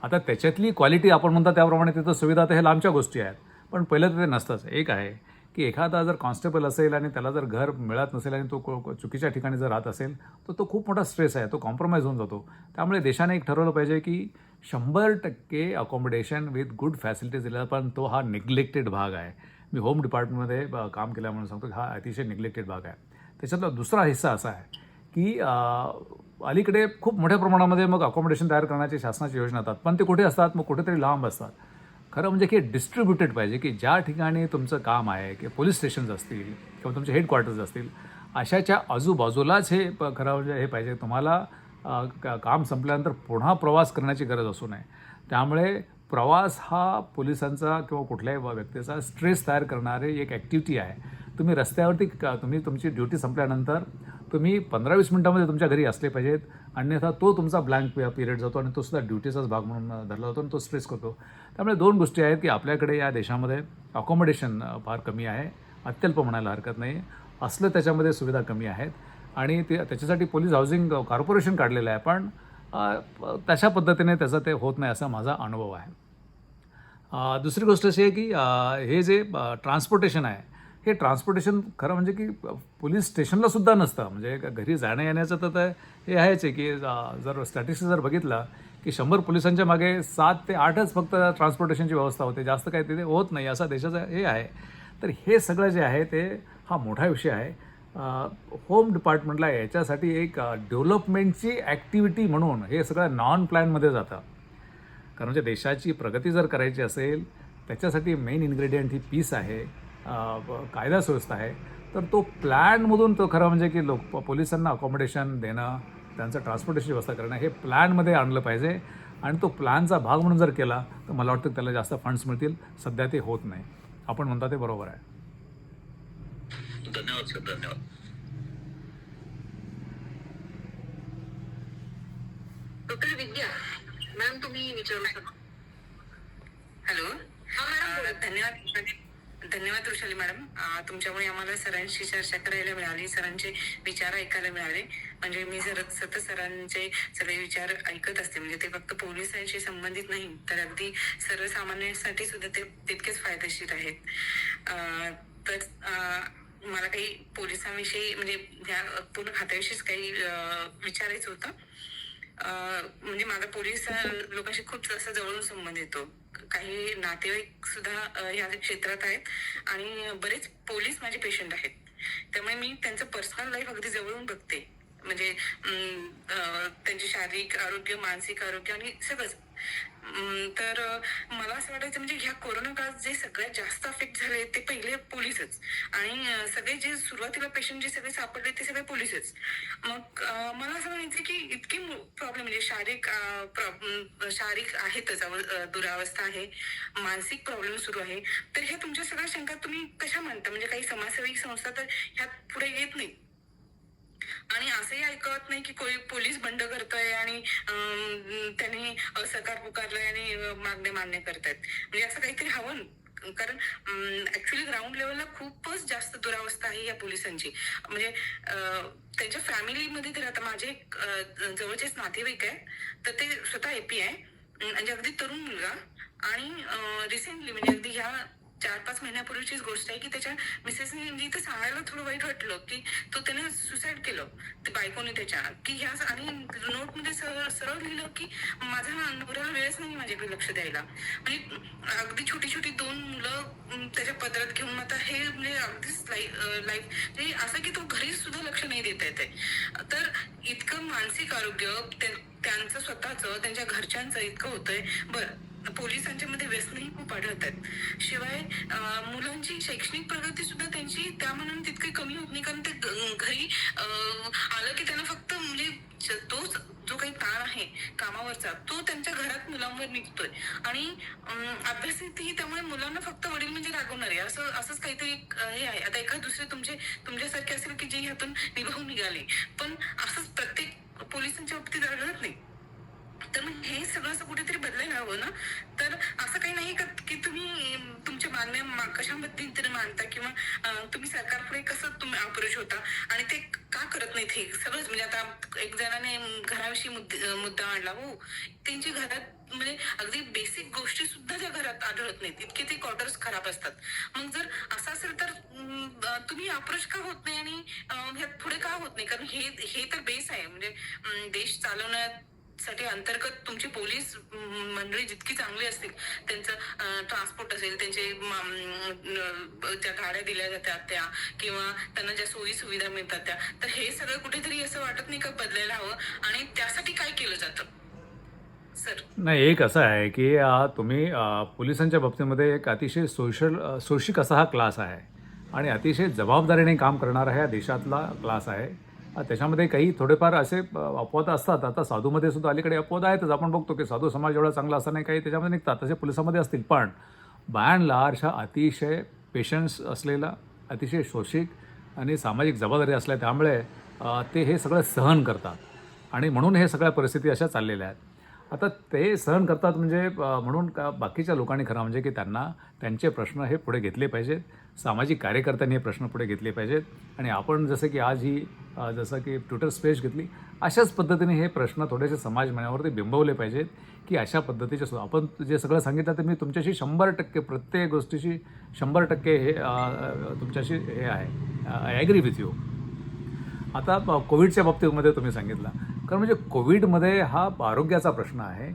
आता त्याच्यातली क्वालिटी आपण म्हणता त्याप्रमाणे तिथं सुविधा तर हे लांबच्या गोष्टी आहेत, पण पहिलं तर ते नसतंच. एक आहे की एखादा जर कॉन्स्टेबल असेल आणि त्याला जर घर मिळत नसेल आणि तो चुकीच्या ठिकाणी जर राहत असेल तर तो खूप मोठा स्ट्रेस आहे, तो कॉम्प्रोमाइज होऊन जातो. त्यामुळे देशाने एक ठरवलं पाहिजे की 100% अकोमोडेशन विथ गुड फॅसिलिटीज दिला, पण तो हा निग्लेक्टेड भाग आहे. मी होम डिपार्टमेंटमध्ये काम केल्या म्हणून सांगतो की हा अतिशय निग्लेक्टेड भाग आहे. त्याच्यातला दुसरा हिस्सा असा आहे की अलीकडे खूप मोठ्या प्रमाणामध्ये मग अकोमोडेशन तयार करण्याची शासनाची योजना असतात, पण ते कुठे असतात, मग कुठेतरी लांब असतात. खरं म्हणजे की डिस्ट्रीब्युटेड पाहिजे की ज्या ठिकाणी तुमचं काम आहे की पोलीस स्टेशन्स असतील किंवा तुमचे हेडक्वार्टर्स असतील अशाच्या आजूबाजूलाच हे खरं म्हणजे हे पाहिजे. तुम्हाला काम संपल्यानंतर पुन्हा प्रवास करण्याची गरज असू नये. त्यामुळे प्रवास हा पोलिसांचा किंवा कुठल्याही व्यक्तीचा स्ट्रेस तयार करणारी एक ॲक्टिव्हिटी आहे. तुम्ही रस्त्यावरती तुम्ही तुमची ड्युटी संपल्यानंतर तुम्ही 15-20 मिनिटांमध्ये तुमच्या घरी असले पाहिजेत, अन्यथा तो तुमचा ब्लँक पिरियड जातो आणि तो सुद्धा ड्युटीचाच भाग म्हणून धरला जातो आणि तो स्ट्रेस करतो. त्यामुळे 2 गोष्टी आहेत की आपल्याकडे या देशामध्ये अकोमोडेशन फार कमी आहे, अत्यल्प म्हणायला हरकत नाही, असलं त्याच्यामध्ये सुविधा कमी आहेत आणि त्याच्यासाठी पोलीस हाऊसिंग कॉर्पोरेशन काढलेलं आहे, पण तशा पद्धतीने त्याचा ते होत नाही असा माझा अनुभव आहे. दुसरी गोष्ट अशी आहे की हे जे ट्रान्सपोर्टेशन आहे, हे ट्रान्सपोर्टेशन खरं म्हणजे की पोलीस स्टेशनलासुद्धा नसतं. म्हणजे घरी जाणं येण्याचं तर हे आहेच आहे की जर स्टॅटिस्टिक्स जर बघितलं की 100 पोलिसांच्या मागे 7 ते 8च फक्त ट्रान्सपोर्टेशनची व्यवस्था होते, जास्त काही तिथे होत नाही असा देशाचं हे आहे. तर हे सगळं जे आहे ते हा मोठा विषय आहे. होम डिपार्टमेंटला याच्यासाठी एक डेव्हलपमेंटची ॲक्टिव्हिटी म्हणून हे सगळं नॉन प्लॅनमध्ये जातं. कारण म्हणजे देशाची प्रगती जर करायची असेल त्याच्यासाठी मेन इन्ग्रेडियंट ही पीस आहे, कायदा सुव्यवस्था आहे. तर तो प्लॅनमधून तो खरं म्हणजे की पोलिसांना अकोमोडेशन देणं, त्यांचं ट्रान्सपोर्टेशनची व्यवस्था करणं हे प्लॅनमध्ये आणलं पाहिजे आणि तो प्लॅनचा भाग म्हणून जर केला तर मला वाटतं त्याला जास्त फंड्स मिळतील. सध्या ते होत नाही. आपण म्हणता ते बरोबर आहे. धन्यवाद सर, धन्यवाद. डॉक्टर विद्या मॅम, तुम्ही विचारू शकता. हॅलो. हा मॅडम, धन्यवाद वृषाली मॅडम. तुमच्यामुळे आम्हाला सरांशी चर्चा करायला मिळाली, सरांचे विचार ऐकायला मिळाले. म्हणजे मी जर सतत सरांचे सगळे विचार ऐकत असते, म्हणजे ते फक्त पोलिसांशी संबंधित नाही तर अगदी सर्वसामान्यांसाठी सुद्धा ते तितकेच फायदेशीर आहेत. तर मला काही पोलिसांविषयी म्हणजे ह्या पूर्ण खात्याविषयीच काही विचारायचं होतं. म्हणजे माझा पोलीस लोकांशी खूप असं जवळून संबंध येतो. काही नातेवाईक सुद्धा या क्षेत्रात आहेत आणि बरेच पोलीस माझे पेशंट आहेत. त्यामुळे मी त्यांचं पर्सनल लाईफ अगदी जवळून बघते. म्हणजे त्यांचे शारीरिक आरोग्य, मानसिक आरोग्य आणि सगळंच. तर मला असं वाटायचं म्हणजे ह्या कोरोना काळात जे सगळ्यात जास्त अफेक्ट झाले ते पहिले पोलीसच. आणि सगळे जे सुरुवातीला पेशंट जे सगळे सापडले ते सगळे पोलीसच. मग मला असं म्हणायचं की इतके प्रॉब्लेम म्हणजे शारीरिक आहेतच, दुरावस्था आहे, मानसिक प्रॉब्लेम सुरू आहे. तर ह्या तुमच्या सगळ्या शंका तुम्ही कशा मांडता? म्हणजे काही समाजसेवी संस्था तर ह्यात पुढे येत नाही आणि असंही ऐकत नाही की पोलीस बंड करतोय आणि त्यांनी सरकार पुकारलंय आणि मागण्या मान्य करतायत. म्हणजे असं काहीतरी हवं. कारण ऍक्च्युली ग्राउंड लेवलला खूपच जास्त दुरावस्था आहे या पोलिसांची. म्हणजे त्यांच्या फॅमिलीमध्ये तर आता माझे जवळचेच नातेवाईक आहे, तर ते स्वतः एपी आहे म्हणजे अगदी तरुण मुलगा. आणि रिसेंटली म्हणजे अगदी ह्या 4-5 महिन्यापूर्वीचीच गोष्ट आहे की त्याच्या मिसेसने म्हणजे इथं सांगायला थोडं वाईट वाटलं की त्याने सुसाईड केलं, ते बायकोने त्याच्या, की ह्या आणि नोटमध्ये सरळ लिहिलं की माझा नवऱ्याला वेळच नाही माझ्याकडे लक्ष द्यायला. म्हणजे अगदी छोटी छोटी 2 मुलं त्याच्या पदरात घेऊन आता हे म्हणजे अगदीच लाईफ म्हणजे असं की तो घरी सुद्धा लक्ष नाही देता येते. तर इतकं मानसिक आरोग्य त्यांचं स्वतःचं, त्यांच्या घरच्यांचं इतकं होतंय. बरं, पोलिसांच्या मध्ये व्यसनही खूप आढळत आहेत. शिवाय मुलांची शैक्षणिक प्रगती सुद्धा त्यांची त्या मनाने तितकी कमी होत नाही. कारण ते घरी आलं की त्यांना फक्त म्हणजे तो जो काही ताण आहे कामावरचा तो त्यांच्या घरात मुलांवर निघतोय. आणि अभ्यासातही त्यामुळे मुलांना फक्त वडील म्हणजे रागवणारे असंच काहीतरी हे आहे. आता एखाद दुसरे तुमच्यासारखे असेल की जे ह्यातून निभावून निघाले, पण असंच प्रत्येक पोलिसांच्या बाबतीत आढळत नाही. तर मग हे सगळं असं कुठेतरी बदलायला हवं ना. तर असं काही नाही का की तुम्ही तुमच्या मागण्या कशा पद्धतीने मांडता किंवा तुम्ही सरकारपुढे कसं तुम्ही अप्रोच होता आणि ते का करत नाहीत हे सगळंच. म्हणजे आता एक जणाने घराविषयी मुद्दा मांडला. हो, त्यांची घरात म्हणजे अगदी बेसिक गोष्टी सुद्धा त्या घरात आढळत नाहीत, इतके ते क्वार्टर्स खराब असतात. मग जर असं असेल तर तुम्ही अप्रोच का होत नाही आणि ह्यात पुढे का होत नाही? कारण हे तर बेस आहे. म्हणजे देश चालवण्यासाठी अंतर्गत तुमची पोलीस मंडळी जितकी चांगली असतील, त्यांचं ट्रान्सपोर्ट असेल, त्यांचे ज्या गाड्या दिल्या जातात त्या किंवा त्यांना ज्या सोयी सुविधा मिळतात त्या, तर हे सगळं कुठेतरी असं वाटत नाही का बदलायला हवं आणि त्यासाठी काय केलं जातं सर? नाही, एक असं आहे की तुम्ही पोलिसांच्या बाबतीमध्ये एक अतिशय शोषिक असा हा क्लास आहे आणि अतिशय जबाबदारीने काम करणारा ह्या देशातला क्लास आहे. त्याच्यामध्ये काही थोडेफार असे अपवाद असतात. आता साधूमध्ये सुद्धा अलीकडे अपवाद आहेतच. आपण बघतो की साधू समाज एवढा चांगला असताना काही त्याच्यामध्ये निघतात, तसे पोलिसामध्ये असतील. पण बाय अँड लार्ज हा अतिशय पेशन्स असलेला, अतिशय शोषिक आणि सामाजिक जबाबदारी असल्या त्यामुळे ते हे सगळं सहन करतात आणि म्हणून हे सगळ्या परिस्थिती अशा चाललेल्या आहेत. आता ते सहन करतात म्हणजे म्हणून का बाकीच्या लोकांनी खरं म्हणजे की त्यांना त्यांचे प्रश्न हे पुढे घेतले पाहिजेत. सामाजिक कार्यकर्त्यांनी हे प्रश्न पुढे घेतले पाहिजेत आणि आपण जसं की आज ही जसं की ट्विटर स्पेस घेतली, अशाच पद्धतीने हे प्रश्न थोडेसे समाज मनावरती बिंबवले पाहिजेत की अशा पद्धतीचे आपण जे सगळं सांगितलं ते मी तुमच्याशी 100% प्रत्येक गोष्टीशी 100% हे तुमच्याशी हे आहे, आय ॲग्री विथ यू. आता कोविडच्या बाबतीमध्ये तुम्ही सांगितलं, कारण म्हणजे कोविडमध्ये हा आरोग्याचा प्रश्न आहे,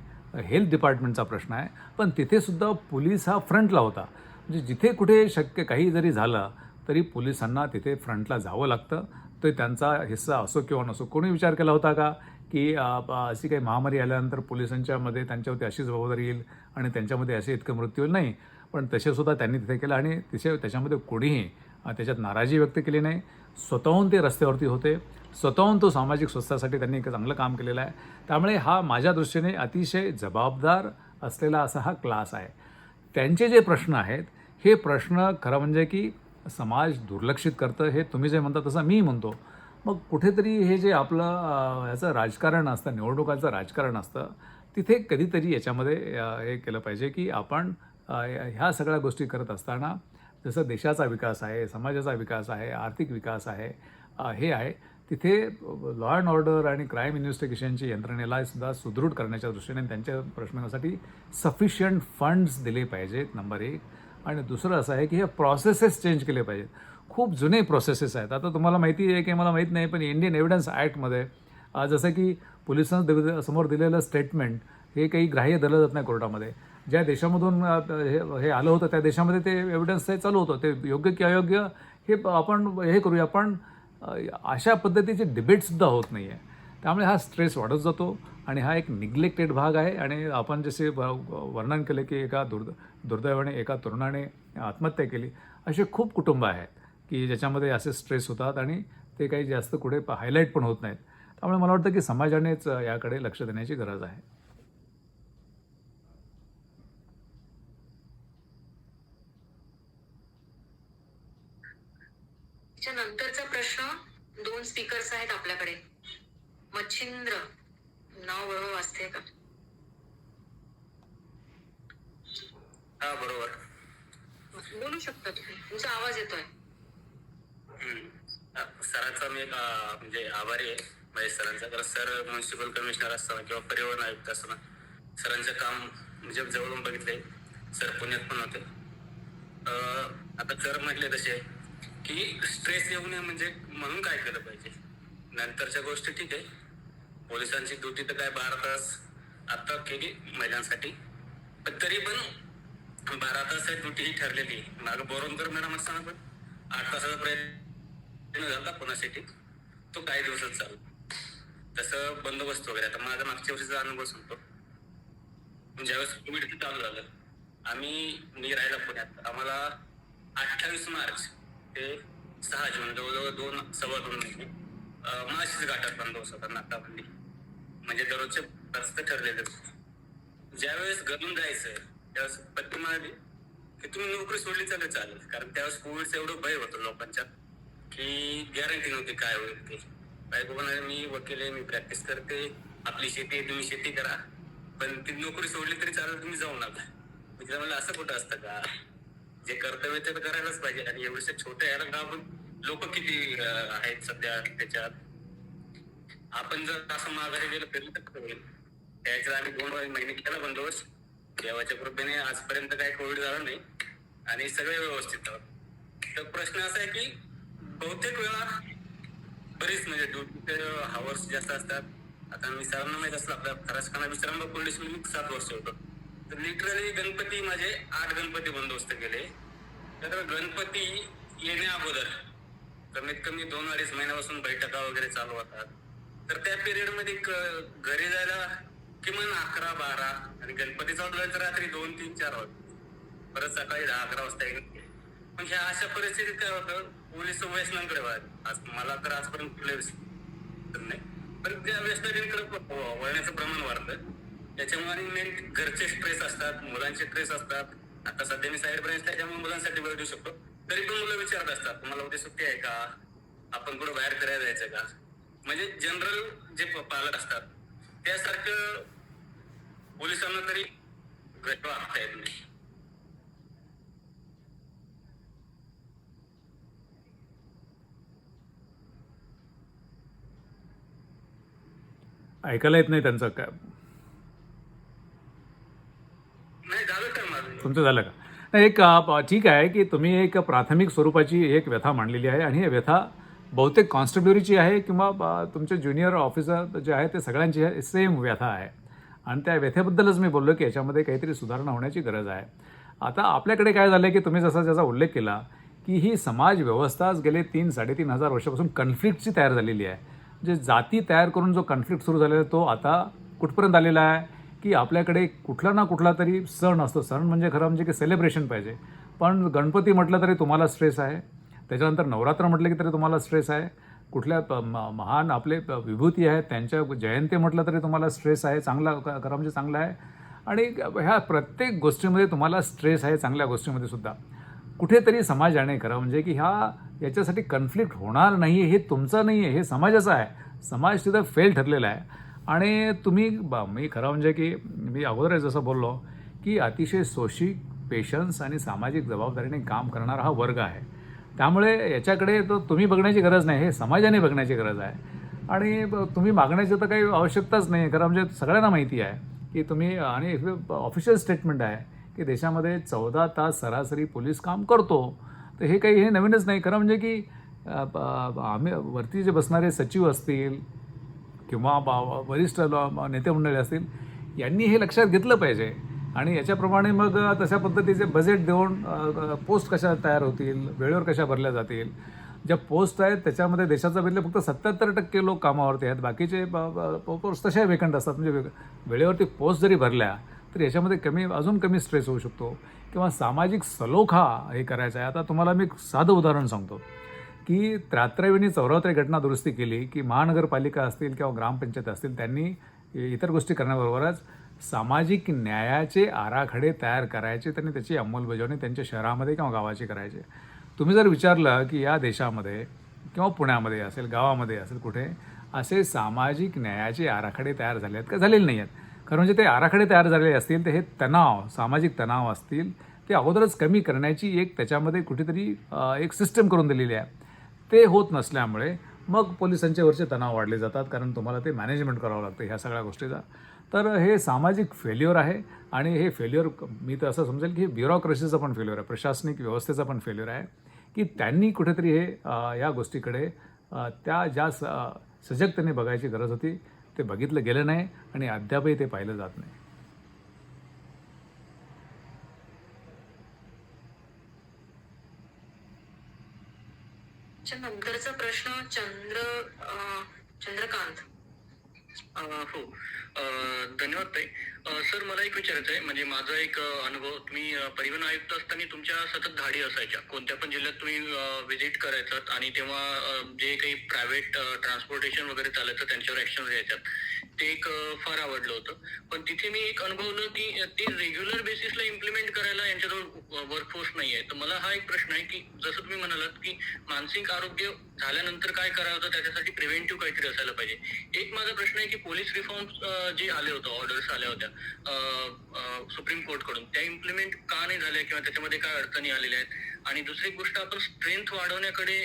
हेल्थ डिपार्टमेंटचा प्रश्न आहे, पण तिथेसुद्धा पोलीस हा फ्रंटला होता. म्हणजे जिथे कुठे शक्य काही जरी झालं तरी पोलिसांना तिथे फ्रंटला जावं लागतं. तो त्यांचा हिस्सा असो किंवा नसो. कोणी विचार केला होता का की अशी काही महामारी आल्यानंतर पोलिसांच्यामध्ये त्यांच्यावरती अशी जबाबदारी येईल आणि त्यांच्यामध्ये असे इतके मृत्यू होईल? नाही. पण तसेसुद्धा त्यांनी तिथे केलं आणि त्याच्यामध्ये कोणीही त्याच्यात नाराजी व्यक्त केली नाही. स्वतःहून ते रस्त्यावरती होते, स्वतःहून तो सामाजिक स्वस्तासाठी त्यांनी एक चांगलं काम केलेलं आहे. त्यामुळे हा माझ्या दृष्टीने अतिशय जबाबदार असलेला असा हा क्लास आहे. त्यांचे जे प्रश्न आहेत हे प्रश्न खरं म्हणजे की समाज दुर्लक्षित करतं, हे तुम्ही जे म्हणता तसं मी म्हणतो. मग कुठेतरी हे जे आपलं ह्याचं राजकारण असतं, निवडणुकांचं राजकारण असतं, तिथे कधीतरी याच्यामध्ये हे केलं पाहिजे की आपण ह्या सगळ्या गोष्टी करत असताना जसं देशाचा विकास आहे, समाजाचा विकास आहे, आर्थिक विकास आहे, हे आहे, तिथे लॉ अँड ऑर्डर आणि क्राईम इन्व्हेस्टिगेशनची यंत्रणेला सुद्धा सुदृढ करण्याच्या दृष्टीने त्यांच्या प्रश्नासाठी सफिशियंट फंड्स दिले पाहिजेत, नंबर 1. आणि दुसरं असं आहे की हे प्रोसेसेस चेंज केले पाहिजेत. खूप जुने प्रोसेसेस आहेत. आता तुम्हाला माहिती आहे की मला माहीत नाही, पण इंडियन एव्हिडन्स ॲक्टमध्ये जसं की पोलिसांना समोर दिलेलं स्टेटमेंट हे काही ग्राह्य दिलं जात नाही कोर्टामध्ये. ज्या देशामधून हे आलं होतं त्या देशामध्ये ते एव्हिडन्स हे चालू होतं. ते योग्य की अयोग्य हे आपण हे करूया, पण अशा पद्धतीचे डिबेटसुद्धा होत नाही आहे. त्यामुळे हा स्ट्रेस वाढत जातो आणि हा एक निग्लेक्टेड भाग आहे. आणि आपण जसे वर्णन केले की एका दुर्दैवाने एका तरुणाने आत्महत्या केली, असे खूप कुटुंब आहेत की ज्याच्यामध्ये असे स्ट्रेस होतात आणि ते काही जास्त पुढे हायलाईट पण होत नाहीत. त्यामुळे मला वाटतं की समाजानेच याकडे लक्ष देण्याची गरज आहे. नंतरचा प्रश्न 2 स्पीकर्स आहेत आपल्याकडे. मच्छिंद्र नाव बरोबर वाचते का? हा बरोबर. बोलू शकता तुम्ही, तुमचा आवाज येतोय. सरांचा मी म्हणजे आभारी आहे महेश सरांचा. कारण सर म्युन्सिपल कमिशनर असताना किंवा परिवहन आयुक्त असताना सरांचं काम म्हणजे जवळून बघितलंय. सर पुण्यात पण होते. आता सर म्हटले तसे की स्ट्रेस येऊ नये म्हणजे म्हणून काय केलं पाहिजे. नंतरच्या गोष्टी ठीक आहे, पोलिसांची ड्युटी तर काय 12 तास आता केली महिलांसाठी, पण तरी पण 12 तास ड्युटी ही ठरलेली. मागं बोरवणकर मॅडम असताना पण 8 तासाचा प्रयत्न झाला पुण्यासाठी, तो काही दिवसात चालू. तसं बंदोबस्त वगैरे. आता माझा मागच्या वर्षीचा अनुभव सांगतो. ज्यावेळेस कोविड चालू झालं, मी राहिला पुण्यात. आम्हाला 28 मार्च ते 6 जून जवळजवळ 2-2.25 महिने माळशेज घाटात बंदोबस्त होता, नाकाबंदी. म्हणजे दररोजचे रस्ते ठरलेले. ज्यावेळेस घरून जायचं त्यावेळेस पत्नी म्हणाली की तुम्ही नोकरी सोडली चालेल. कारण त्यावेळेस कोविडचं एवढं भय होतं लोकांच्यात की गॅरंटी नव्हती काय होईल ते. बायको म्हणाले मी वकील आहे, मी प्रॅक्टिस करते, आपली शेती आहे, तुम्ही शेती करा, पण ती नोकरी सोडली तरी चालेल, तुम्ही जाऊ नका. मी तिला म्हणलं असं कुठं असतं का, जे कर्तव्य ते तर करायलाच पाहिजे. आणि एवढ्या छोट्या याला गावून लोक किती आहेत सध्या त्याच्यात. आपण जर असं माघारी गेलं तरी तर होईल. त्याच्या आम्ही 2 महिने केला बंदोबस्त. देवाच्या कृपेने आजपर्यंत काही कोविड झाला नाही आणि सगळे व्यवस्थित आहोत. तर प्रश्न असा आहे की बहुतेक वेळा बरीच म्हणजे ड्युटीचे हावर्स जास्त असतात. आता मी सरांना माहीत असलं आपल्या खरासखाना विश्रामबाग पोलीस मी 7 वर्ष होतो. तर लिटरली गणपती माझे 8 गणपती बंदोबस्त केले. तर गणपती येण्या अगोदर कमीत कमी 2-2.5 महिन्यापासून बैठका वगैरे चालू होतात. तर त्या पिरियड मध्ये घरी जायला किमान 11-12 आणि गणपती चालू झाले तर रात्री 2-3-4 वाजता, परत सकाळी 10-11 वाजता येईल. पण ह्या अशा परिस्थितीत काय होतं, पोलीस व्यसनांकडे वळाले. आज मला तर आजपर्यंत नाही, पण त्या व्यसनाकडे वळण्याचं प्रमाण वाढतं. त्याच्यामुळे मेन घरचे स्ट्रेस असतात, मुलांचे स्ट्रेस असतात. आता सध्या मी साईड ब्रांच त्याच्यामुळे मुलांसाठी वेळ देऊ शकतो. तरी पण मुलं विचारत असतात, तुम्हाला उद्या सुट्टी आहे का, आपण कुठं बाहेर फिरायला जायचं का. म्हणजे जनरल जे पालक असतात त्यासारखं पोलिसांना तरी वागता येत नाही. ऐकायला येत नाही त्यांचं काय. नाही झालं सर माझं. तुमचं झालं का? नाही, एक ठीक आहे की तुम्ही एक प्राथमिक स्वरूपाची एक व्यथा मांडलेली आहे आणि ही व्यथा बहुतेक कॉन्स्टेब्युलरीची आहे किंवा तुमचे ज्युनियर ऑफिसर जे आहे ते सगळ्यांची सेम व्यथा आहे आणि त्या व्यथेबद्दलच मी बोललो की याच्यामध्ये काहीतरी सुधारणा होण्याची गरज आहे. आता आपल्याकडे काय झालं आहे की तुम्ही जसा ज्याचा उल्लेख केला की ही समाज व्यवस्थाच गेले 3-3.5 वर्षापासून कन्फ्लिक्टची तयार झालेली आहे. जे जाती तयार करून जो कन्फ्लिक्ट सुरू झालेला तो आता कुठपर्यंत आलेला आहे की आपल्याकडे कुठला ना कुठला तरी सण असतो. सण म्हणजे खरं म्हणजे की सेलिब्रेशन पाहिजे, पण गणपती म्हटलं तरी तुम्हाला स्ट्रेस आहे, त्याच्यानंतर नवरात्र म्हटलं की तरी तुम्हाला स्ट्रेस आहे, कुठल्या महान आपले विभूती आहेत त्यांच्या जयंती म्हटलं तरी तुम्हाला स्ट्रेस आहे. चांगला खरं म्हणजे चांगला आहे आणि ह्या प्रत्येक गोष्टीमध्ये तुम्हाला स्ट्रेस आहे. चांगल्या गोष्टीमध्ये सुद्धा कुठेतरी समाजाने खरं म्हणजे की याच्यासाठी कन्फ्लिक्ट होणार नाही हे तुमचं नाही आहे, हे समाजाचं आहे. समाज तिथं फेल ठरलेला आहे आणि तुम्ही मी खरं म्हणजे की मी अगोदर जसं बोललो की अतिशय सोशिक, पेशन्स आणि सामाजिक जबाबदारीने काम करणारा हा वर्ग आहे. त्यामुळे याच्याकडे तो तुम्ही बघण्याची गरज नाही, हे समाजाने बघण्याची गरज आहे आणि तुम्ही मागण्याची तर काही आवश्यकताच नाही. खरं म्हणजे सगळ्यांना माहिती आहे की तुम्ही आणि ऑफिशियल स्टेटमेंट आहे की देशामध्ये 14 तास सरासरी पोलीस काम करतो. तर हे काही हे नवीनच नाही. खरं म्हणजे की आम्ही वरती जे बसणारे सचिव असतील किंवा वरिष्ठ नेते मंडळी असतील यांनी हे लक्षात घेतलं पाहिजे आणि याच्याप्रमाणे मग तशा पद्धतीचे बजेट देऊन पोस्ट कशा तयार होतील, वेळेवर कशा भरल्या जातील. ज्या पोस्ट आहेत त्याच्यामध्ये देशाचा बदले फक्त 77% लोक कामावरती आहेत, बाकीचे पोस्ट तशा वेकंट असतात. म्हणजे वेळेवरती पोस्ट जरी भरल्या तर याच्यामध्ये अजून कमी स्ट्रेस होऊ शकतो किंवा सामाजिक सलोखा हे करायचा आहे. आता तुम्हाला मी एक साधं उदाहरण सांगतो की 73वी 74वी घटना दुरुस्ती केली की महानगरपालिका असतील किंवा ग्रामपंचायत असतील त्यांनी इतर गोष्टी करण्याबरोबरच सामाजिक न्यायाचे आराखडे तयार करायचे, त्यांनी त्याची अंमलबजावणी त्यांच्या शहरामध्ये किंवा गावाची करायचे. तुम्ही जर विचारलं की या देशामध्ये किंवा पुण्यामध्ये असेल, गावामध्ये असेल, कुठे असे सामाजिक न्यायाचे आराखडे तयार झाले आहेत का? झालेले नाही आहेत. खरं म्हणजे ते आराखडे तयार झालेले असतील तर हे सामाजिक तणाव असतील ते अगोदरच कमी करण्याची एक त्याच्यामध्ये कुठेतरी एक सिस्टम करून दिलेली आहे. ते होत नसल्यामुळे मग पोलिसांच्या वरचे तणाव वाढले जातात, कारण तुम्हाला ते मॅनेजमेंट करावं लागतं ह्या सगळ्या गोष्टीचा. तर हे सामाजिक फेल्युअर आहे आणि हे फेल्युअर मी तर असं समजेल की हे ब्युरोक्रेसीचं पण फेल्युअर आहे, प्रशासनिक व्यवस्थेचा पण फेल्युअर आहे की त्यांनी कुठेतरी हे या गोष्टीकडे त्या ज्या सजगतेने बघायची गरज होती ते बघितलं गेलं नाही आणि अद्यापही ते पाहिलं जात नाही. नंतरचा प्रश्न चंद्रकांत. हो, धन्यवाद ताई. सर मला एक विचारायचं आहे, म्हणजे माझा एक अनुभव, तुम्ही परिवहन आयुक्त असताना तुमच्या सतत धाडी असायच्या, कोणत्या पण जिल्ह्यात तुम्ही व्हिजिट करायचात आणि तेव्हा जे काही प्रायव्हेट ट्रान्सपोर्टेशन वगैरे चालायचं त्यांच्यावर ऍक्शन घ्यायच्यात, ते एक फार आवडलं होतं. पण तिथे मी एक अनुभवलं की ते रेग्युलर बेसिसला इम्प्लिमेंट करायला यांच्याजवळ वर्कफोर्स नाही आहे. तर मला हा एक प्रश्न आहे की जसं तुम्ही म्हणालात की मानसिक आरोग्य झाल्यानंतर काय करावं होतं, त्याच्यासाठी प्रिव्हेंटिव्ह काहीतरी असायला पाहिजे. एक माझा प्रश्न आहे की पोलीस रिफॉर्म्स जे आले होते, ऑर्डर्स आल्या होत्या सुप्रीम कोर्टकडून, त्या इम्प्लिमेंट का नाही झाल्या किंवा त्याच्यामध्ये काय अडचणी आलेल्या आहेत. आणि दुसरी गोष्ट, आपण स्ट्रेंथ वाढवण्याकडे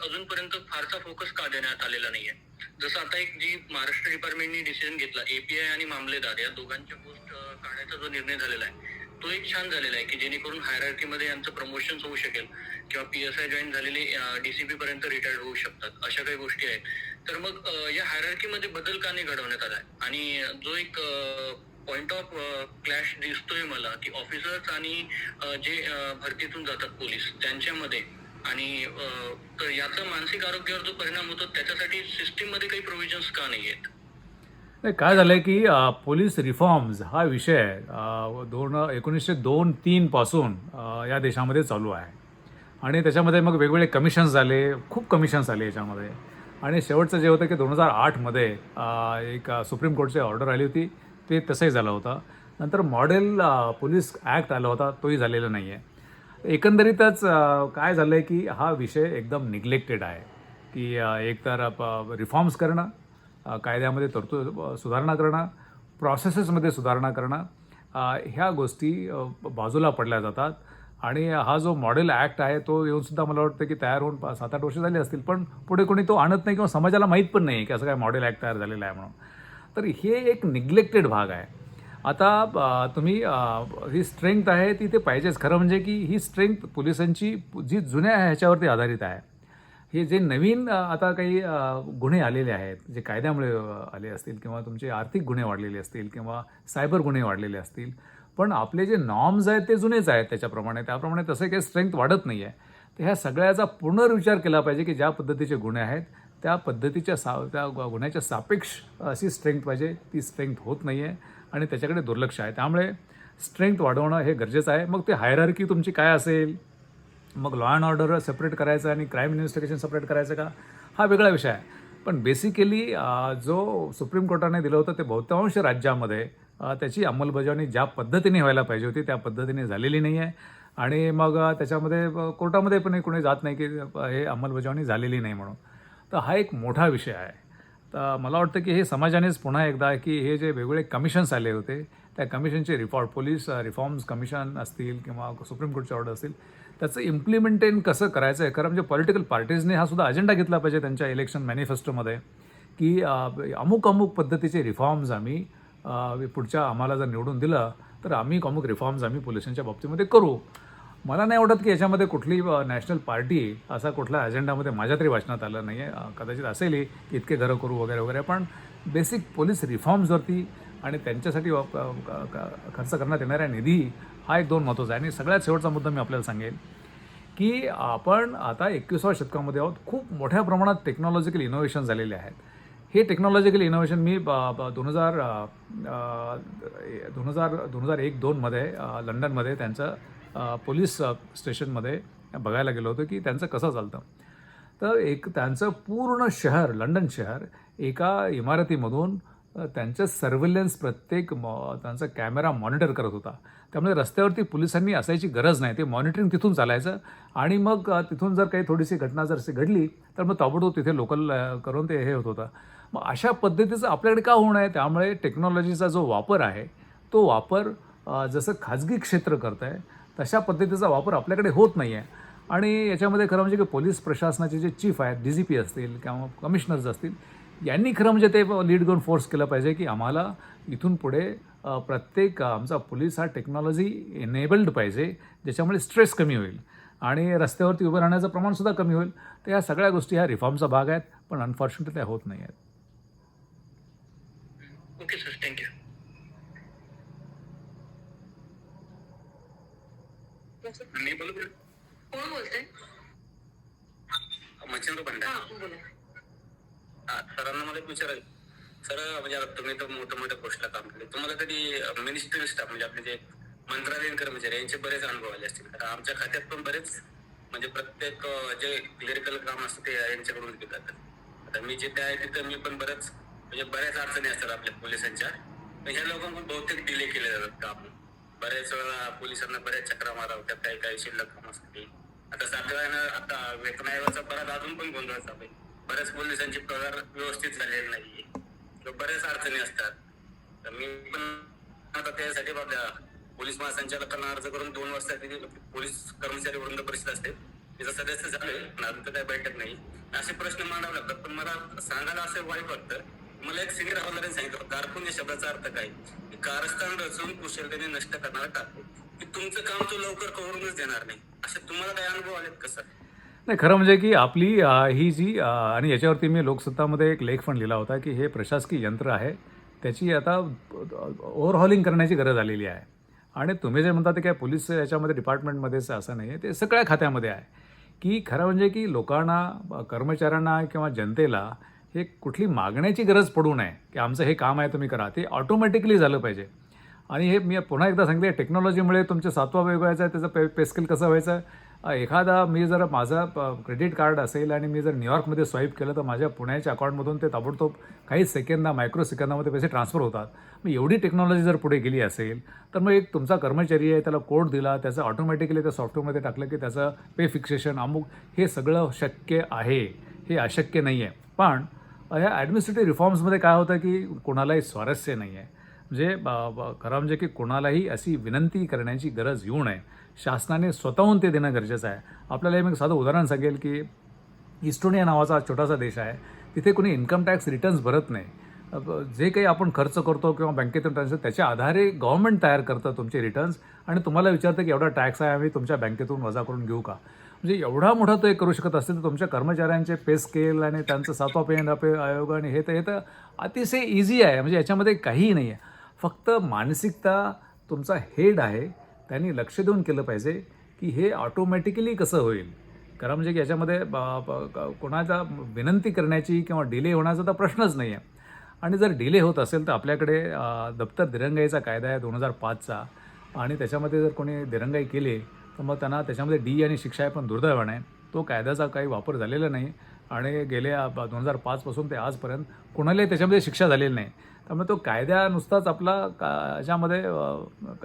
अजूनपर्यंत फारसा फोकस का देण्यात आलेला नाहीये. जसं आता एक जी महाराष्ट्र डिपार्टमेंटनी डिसिजन घेतला, एपीआय आणि मामलेदार या दोघांच्या पोस्ट काढायचा जो निर्णय झालेला आहे तो एक छान झालेला आहे की जेणेकरून हायरार्कीमध्ये यांचं प्रमोशन होऊ शकेल किंवा PSI जॉईन झालेले DCP पर्यंत रिटायर्ड होऊ शकतात, अशा काही गोष्टी आहेत. तर मग या हायरार्कीमध्ये बदल का नाही घडवण्यात आलाय. आणि जो एक पॉइंट ऑफ क्लॅश दिसतोय मला की ऑफिसर्स आणि जे भरतीतून जातात पोलीस त्यांच्यामध्ये, आणि तर याचा मानसिक आरोग्यावर जो परिणाम होतो त्याच्यासाठी सिस्टीम मध्ये काही प्रोव्हिजन्स का नाही आहेत. नाही, काय झालं आहे की पोलीस रिफॉर्म्स हा विषय 1902-3 पासून या देशामध्ये चालू आहे आणि त्याच्यामध्ये मग वेगवेगळे कमिशन्स झाले, खूप कमिशन्स आले याच्यामध्ये. आणि शेवटचं जे होतं की 2008मध्ये एक सुप्रीम कोर्टची ऑर्डर आली होती, ते तसंही झालं होतं. नंतर मॉडेल पोलीस ॲक्ट आला होता, तोही झालेला नाही आहे. एकंदरीतच काय झालं आहे की हा विषय एकदम निग्लेक्टेड आहे, की एकतर रिफॉर्म्स करणं, कायद्यामध्ये तरतूद सुधारणा करणं, प्रोसेसेसमध्ये सुधारणा करणं, ह्या गोष्टी बाजूला पडल्या जातात. आणि हा जो मॉडेल ॲक्ट आहे तो येऊनसुद्धा मला वाटतं की तयार होऊन 7-8 वर्ष झाली असतील, पण पुढे कोणी तो आणत नाही किंवा समाजाला माहीत पण नाही की असं काय मॉडेल ॲक्ट तयार झालेलं आहे म्हणून. तर हे एक निग्लेक्टेड भाग आहे. आता तुम्ही ही स्ट्रेंथ आहे ती ते पाहिजेच. खरं म्हणजे की ही स्ट्रेंथ पोलिसांची जी जुन्या ह्याच्यावरती आधारित आहे. हे जे नवीन आता काही गुन्हे आलेले आहेत, जे कायद्यामुळे आले असतील किंवा तुमचे आर्थिक गुन्हे वाढलेले असतील किंवा सायबर गुन्हे वाढलेले असतील, पण आपले जे नॉर्म्स आहेत ते जुनेच आहेत त्याप्रमाणे तसं काही स्ट्रेंथ वाढत नाही आहे. तर ह्या सगळ्याचा पुनर्विचार केला पाहिजे की ज्या पद्धतीचे गुन्हे आहेत त्या पद्धतीच्या त्या गुन्ह्याच्या सापेक्ष अशी स्ट्रेंथ पाहिजे. ती स्ट्रेंथ होत नाही आहे आणि त्याच्याकडे दुर्लक्ष आहे. त्यामुळे स्ट्रेंथ वाढवणं हे गरजेचं आहे. मग ते हायरार्की तुमची काय असेल, मग लॉ अँड ऑर्डर सेपरेट करायचं आणि क्राईम इन्व्हेस्टिगेशन सेपरेट करायचं का, हा वेगळा विषय आहे. पण बेसिकली जो सुप्रीम कोर्टाने दिलं होतं ते बहुतांश राज्यामध्ये त्याची अंमलबजावणी ज्या पद्धतीने व्हायला पाहिजे होती त्या पद्धतीने झालेली नाही आहे. आणि मग त्याच्यामध्ये कोर्टामध्ये पण कोणी जात नाही की हे अंमलबजावणी झालेली नाही म्हणून. तर हा एक मोठा विषय आहे. तर मला वाटतं की हे समाजानेच पुन्हा एकदा की हे जे वेगवेगळे कमिशन्स आले होते त्या कमिशनचे पोलीस रिफॉर्म्स कमिशन असतील किंवा सुप्रीम कोर्टचे ऑर्डर असतील, त्याचं इम्प्लिमेंटेन कसं करायचं आहे. खरं म्हणजे पॉलिटिकल पार्टीजने हा सुद्धा अजेंडा घेतला पाहिजे त्यांच्या इलेक्शन मॅनिफेस्टोमध्ये की अमुक पद्धतीचे रिफॉर्म्स आम्ही पुढच्या आम्हाला जर निवडून दिलं तर आम्ही अमुक रिफॉर्म्स आम्ही पोलिसांच्या बाबतीमध्ये करू. मला नाही वाटत की याच्यामध्ये कुठली नॅशनल पार्टी असा कुठल्या अजेंडामध्ये माझ्या तरी वाचनात आलं नाही आहे. कदाचित असेलही की इतके घरं करू वगैरे वगैरे, पण बेसिक पोलीस रिफॉर्म्सवरती आणि त्यांच्यासाठी खर्च करण्यात येणाऱ्या निधी हा एक 2 महत्त्वाचा आहे. आणि सगळ्यात शेवटचा मुद्दा मी आपल्याला सांगेन की आपण आता 21व्या शतकामध्ये आहोत. खूप मोठ्या प्रमाणात टेक्नॉलॉजिकल इनोव्हेशन झालेले आहेत. हे टेक्नॉलॉजिकल इनोव्हेशन मी 2001-2 मध्ये लंडनमध्ये त्यांचं पोलीस स्टेशनमध्ये बघायला गेलो होतो की त्यांचं कसं चालतं. तर त्यांचं पूर्ण शहर, लंडन शहर, एका इमारतीमधून त्यांचं सर्व्हिलन्स त्यांचा कॅमेरा मॉनिटर करत होता. त्यामुळे रस्त्यावरती पोलिसांनी असायची गरज नाही. ते मॉनिटरिंग तिथून चालायचं आणि मग तिथून जर काही थोडीशी घटना जर घडली तर मग ताबडतोब तिथे लोकल करून ते हे होत होतं. मग अशा पद्धतीचं आपल्याकडे का होणं आहे. त्यामुळे टेक्नॉलॉजीचा जो वापर आहे तो वापर जसं खाजगी क्षेत्र करत आहे तशा पद्धतीचा वापर आपल्याकडे होत नाही आहे. आणि याच्यामध्ये खरं म्हणजे की पोलीस प्रशासनाचे जे चीफ आहेत, DGP असतील किंवा कमिशनर्स असतील, यांनी खरं म्हणजे ते लीड घेऊन फोर्स केलं पाहिजे की आम्हाला इथून पुढे प्रत्येक आमचा पोलीस हा टेक्नॉलॉजी एनेबल्ड पाहिजे, ज्याच्यामुळे स्ट्रेस कमी होईल आणि रस्त्यावरती उभं राहण्याचं प्रमाणसुद्धा कमी होईल. तर ह्या सगळ्या गोष्टी ह्या रिफॉर्मचा भाग आहेत, पण अनफॉर्च्युनेटली त्या होत नाही आहेत. Okay sir, thank you. मी बोलू कोण बोलतंय? मच्छिंद्र पंडा. बोला. सरांना मला एक विचारायचं. सर म्हणजे आता तुम्ही तर मोठ्या पोस्टला काम केले, तुम्हाला कधी मिनिस्ट्री स्टाफ म्हणजे आपले जे मंत्रालयीन कर्मचारी यांचे बरेच अनुभव आले असतील. कारण आमच्या खात्यात पण बरेच म्हणजे प्रत्येक जे क्लेरिकल काम असतं ते यांच्याकडून केलं जातं. आता मी जिथे आहे तिथं मी पण बऱ्याच अडचणी असतात आपल्या पोलिसांच्या. ह्या लोकांकडून बहुतेक डिले केले जातात काम. बऱ्याच वेळा पोलिसांना बऱ्याच चक्रा मारावं, त्यात काही शिल्लक काम असते. आता सातव्यानं आता वेतन आयोगाचा परत अजून पण गोंधळ चालू आहे. बऱ्याच पोलिसांचे पगार व्यवस्थित झालेले नाहीये किंवा बऱ्याच अडचणी असतात. तर मी पण आता त्यासाठी पोलीस महासंचालकांना अर्ज करून 2 वर्षात पोलीस कर्मचारी वृंद परिषद असते तिचं सदस्य झाले, पण अजून तर काही बैठक नाही. असे प्रश्न मांडावे लागतात. पण मला सांगायला असं वाईट वाटतं, मला एक सिनियर हवालदाराने सांगितलं, कारकून या शब्दाचा अर्थ काय, कारस्थान रचून कुशलतेने नष्ट करणारा कारकून, की तुमचं काम तो लवकर करूनच देणार नाही. असे तुम्हाला काही अनुभव आलेत का सर? नाही, खरं म्हणजे की आपली ही जी आणि याच्यावरती मी लोकसत्तामध्ये एक लेख पण लिहिला होता की हे प्रशासकीय यंत्र आहे, त्याची आता ओव्हरहॉलिंग करण्याची गरज आलेली आहे. आणि तुम्ही जे म्हणता ते काय पोलीस याच्यामध्ये डिपार्टमेंटमध्येच असं नाही आहे, ते सगळ्या खात्यामध्ये आहे. की खरं म्हणजे की लोकांना, कर्मचाऱ्यांना किंवा जनतेला हे कुठली मागण्याची गरज पडू नये की आमचं हे काम आहे तुम्ही करा. ते ऑटोमॅटिकली झालं पाहिजे. आणि हे मी पुन्हा एकदा सांगते, टेक्नॉलॉजीमुळे तुमचे 7वा वेग व्हायचा आहे, त्याचं पे स्केल कसं व्हायचं, एखादा मी जर माझं क्रेडिट कार्ड असेल आणि मी जर न्यूयॉर्कमध्ये स्वाईप केलं तर माझ्या पुण्याच्या अकाउंटमधून ते ताबडतोब काही मायक्रो सेकंदामध्ये पैसे ट्रान्सफर होतात. मग एवढी टेक्नॉलॉजी जर पुढे गेली असेल तर मग एक तुमचा कर्मचारी आहे, त्याला कोड दिला, त्याचं ऑटोमॅटिकली त्या सॉफ्टवेअरमध्ये टाकलं की त्याचं पे फिक्सेशन अमुक हे सगळं शक्य आहे, हे अशक्य नाही आहे. पण ह्या ॲडमिनिस्ट्रेटिव्ह रिफॉर्म्समध्ये काय होतं की कोणालाही स्वारस्य नाही आहे. म्हणजे खरं म्हणजे की कोणालाही अशी विनंती करण्याची गरज येऊ नये. शासनाने स्वतःहून ते देणं गरजेचं आहे. आपल्याला मी एक साधं उदाहरण सांगेल की इस्टोनिया नावाचा छोटासा देश आहे. तिथे कोणी इन्कम टॅक्स रिटर्न्स भरत नाही. जे काही आपण खर्च करतो किंवा बँकेतून ट्रान्सफर त्याच्या आधारे गव्हर्नमेंट तयार करतं तुमचे रिटर्न्स आणि तुम्हाला विचारतं की एवढा टॅक्स आहे, आम्ही तुमच्या बँकेतून वजा करून घेऊ का. म्हणजे एवढा मोठा तो एक करू शकत असेल तर तुमच्या कर्मचाऱ्यांचे पे स्केल आणि त्यांचं 7वा पे आयोग आणि हे तर अतिशय इझी आहे. म्हणजे याच्यामध्ये काहीही नाही आहे. फक्त मानसिकता तुमचा हेड आहे त्यांनी लक्ष देऊन केलं पाहिजे की हे ऑटोमॅटिकली कसं होईल. कारण म्हणजे की याच्यामध्ये कोणाचा विनंती करण्याची किंवा डिले होण्याचा तर प्रश्नच नाही आहे. आणि जर डिले होत असेल तर आपल्याकडे दप्तर दिरंगाईचा कायदा आहे 2005चा आणि त्याच्यामध्ये जर कोणी दिरंगाई केली तर मग त्यांना त्याच्यामध्ये डी आणि शिक्षा आहे. पण दुर्दैवाने तो कायद्याचा काही वापर झालेला नाही आणि गेल्या 2005पासून ते आजपर्यंत कोणालाही त्याच्यामध्ये शिक्षा झालेली नाही. त्यामुळे तो कायदा नुसताच आपला याच्यामध्ये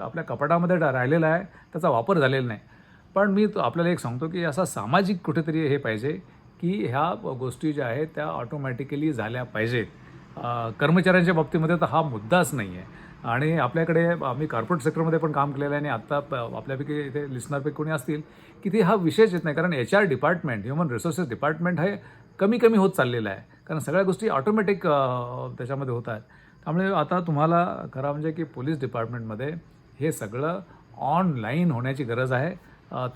आपल्या कपाटामध्ये राहिलेला आहे, त्याचा वापर झालेला नाही. पण मी आपल्याला एक सांगतो की असा सामाजिक कुठेतरी हे पाहिजे की ह्या गोष्टी ज्या आहेत त्या ऑटोमॅटिकली झाल्या पाहिजेत. कर्मचाऱ्यांच्या बाबतीमध्ये तर हा मुद्दाच नाही आहे. आणि आपल्याकडे आम्ही कॉर्पोरेट सेक्टरमध्ये पण काम केलेलं आहे आणि आत्ता आपल्यापैकी इथे लिस्नरपैकी कोणी असतील की ते हा विषयच येत नाही. कारण HR department, human resources department हे कमी होत चाललेलं आहे. कारण सगळ्या गोष्टी ऑटोमॅटिक त्याच्यामध्ये होत आहेत. त्यामुळे आता तुम्हाला खरं म्हणजे की पोलीस डिपार्टमेंटमध्ये हे सगळं ऑनलाईन होण्याची गरज आहे.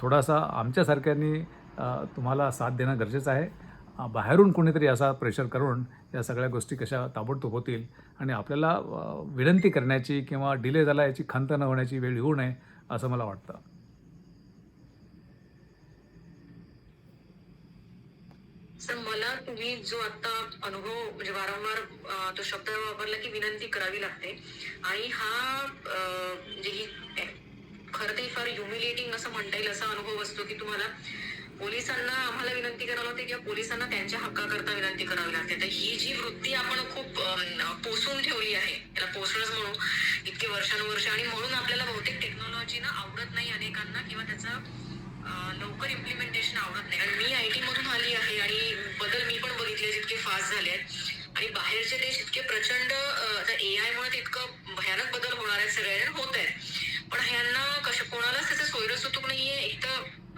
थोडासा आमच्यासारख्यांनी तुम्हाला साथ देणं गरजेचं आहे. बाहेरून कोणीतरी असा प्रेशर करून या सगळ्या गोष्टी कशा ताबडतोब होतील आणि आपल्याला विनंती करण्याची किंवा डिले झाला याची खंत न होण्याची वेळ येऊ नये असं मला वाटतं. सर, मला तुम्ही जो आता अनुभव म्हणजे वारंवार तो शब्द वापरला की विनंती करावी लागते आणि हा म्हणजे ही खरं ते फार ह्युमिलेटिंग असं म्हणता येईल असा अनुभव असतो की तुम्हाला पोलिसांना आम्हाला विनंती करावी लागते किंवा पोलिसांना त्यांच्या हक्काकरता विनंती करावी लागते. तर ही जी वृत्ती आपण खूप पोसून ठेवली आहे, त्याला पोसणंच म्हणू, इतके वर्षानुवर्ष, आणि म्हणून आपल्याला बहुतेक टेक्नॉलॉजी ना आवडत नाही अनेकांना किंवा त्याचं लवकर इम्प्लिमेंटेशन आवडत नाही. आणि मी IT मधून आली आहे आणि बदल मी पण बघितले जितके फास्ट झाले आहेत आणि बाहेरचे देश इतके प्रचंड AI मुळे इतकं भयानक बदल होणार आहेत, सगळ्यांना होत आहेत. पण ह्यांना कोणालाच त्याचं सोयरसुतूक नाहीये, एक तर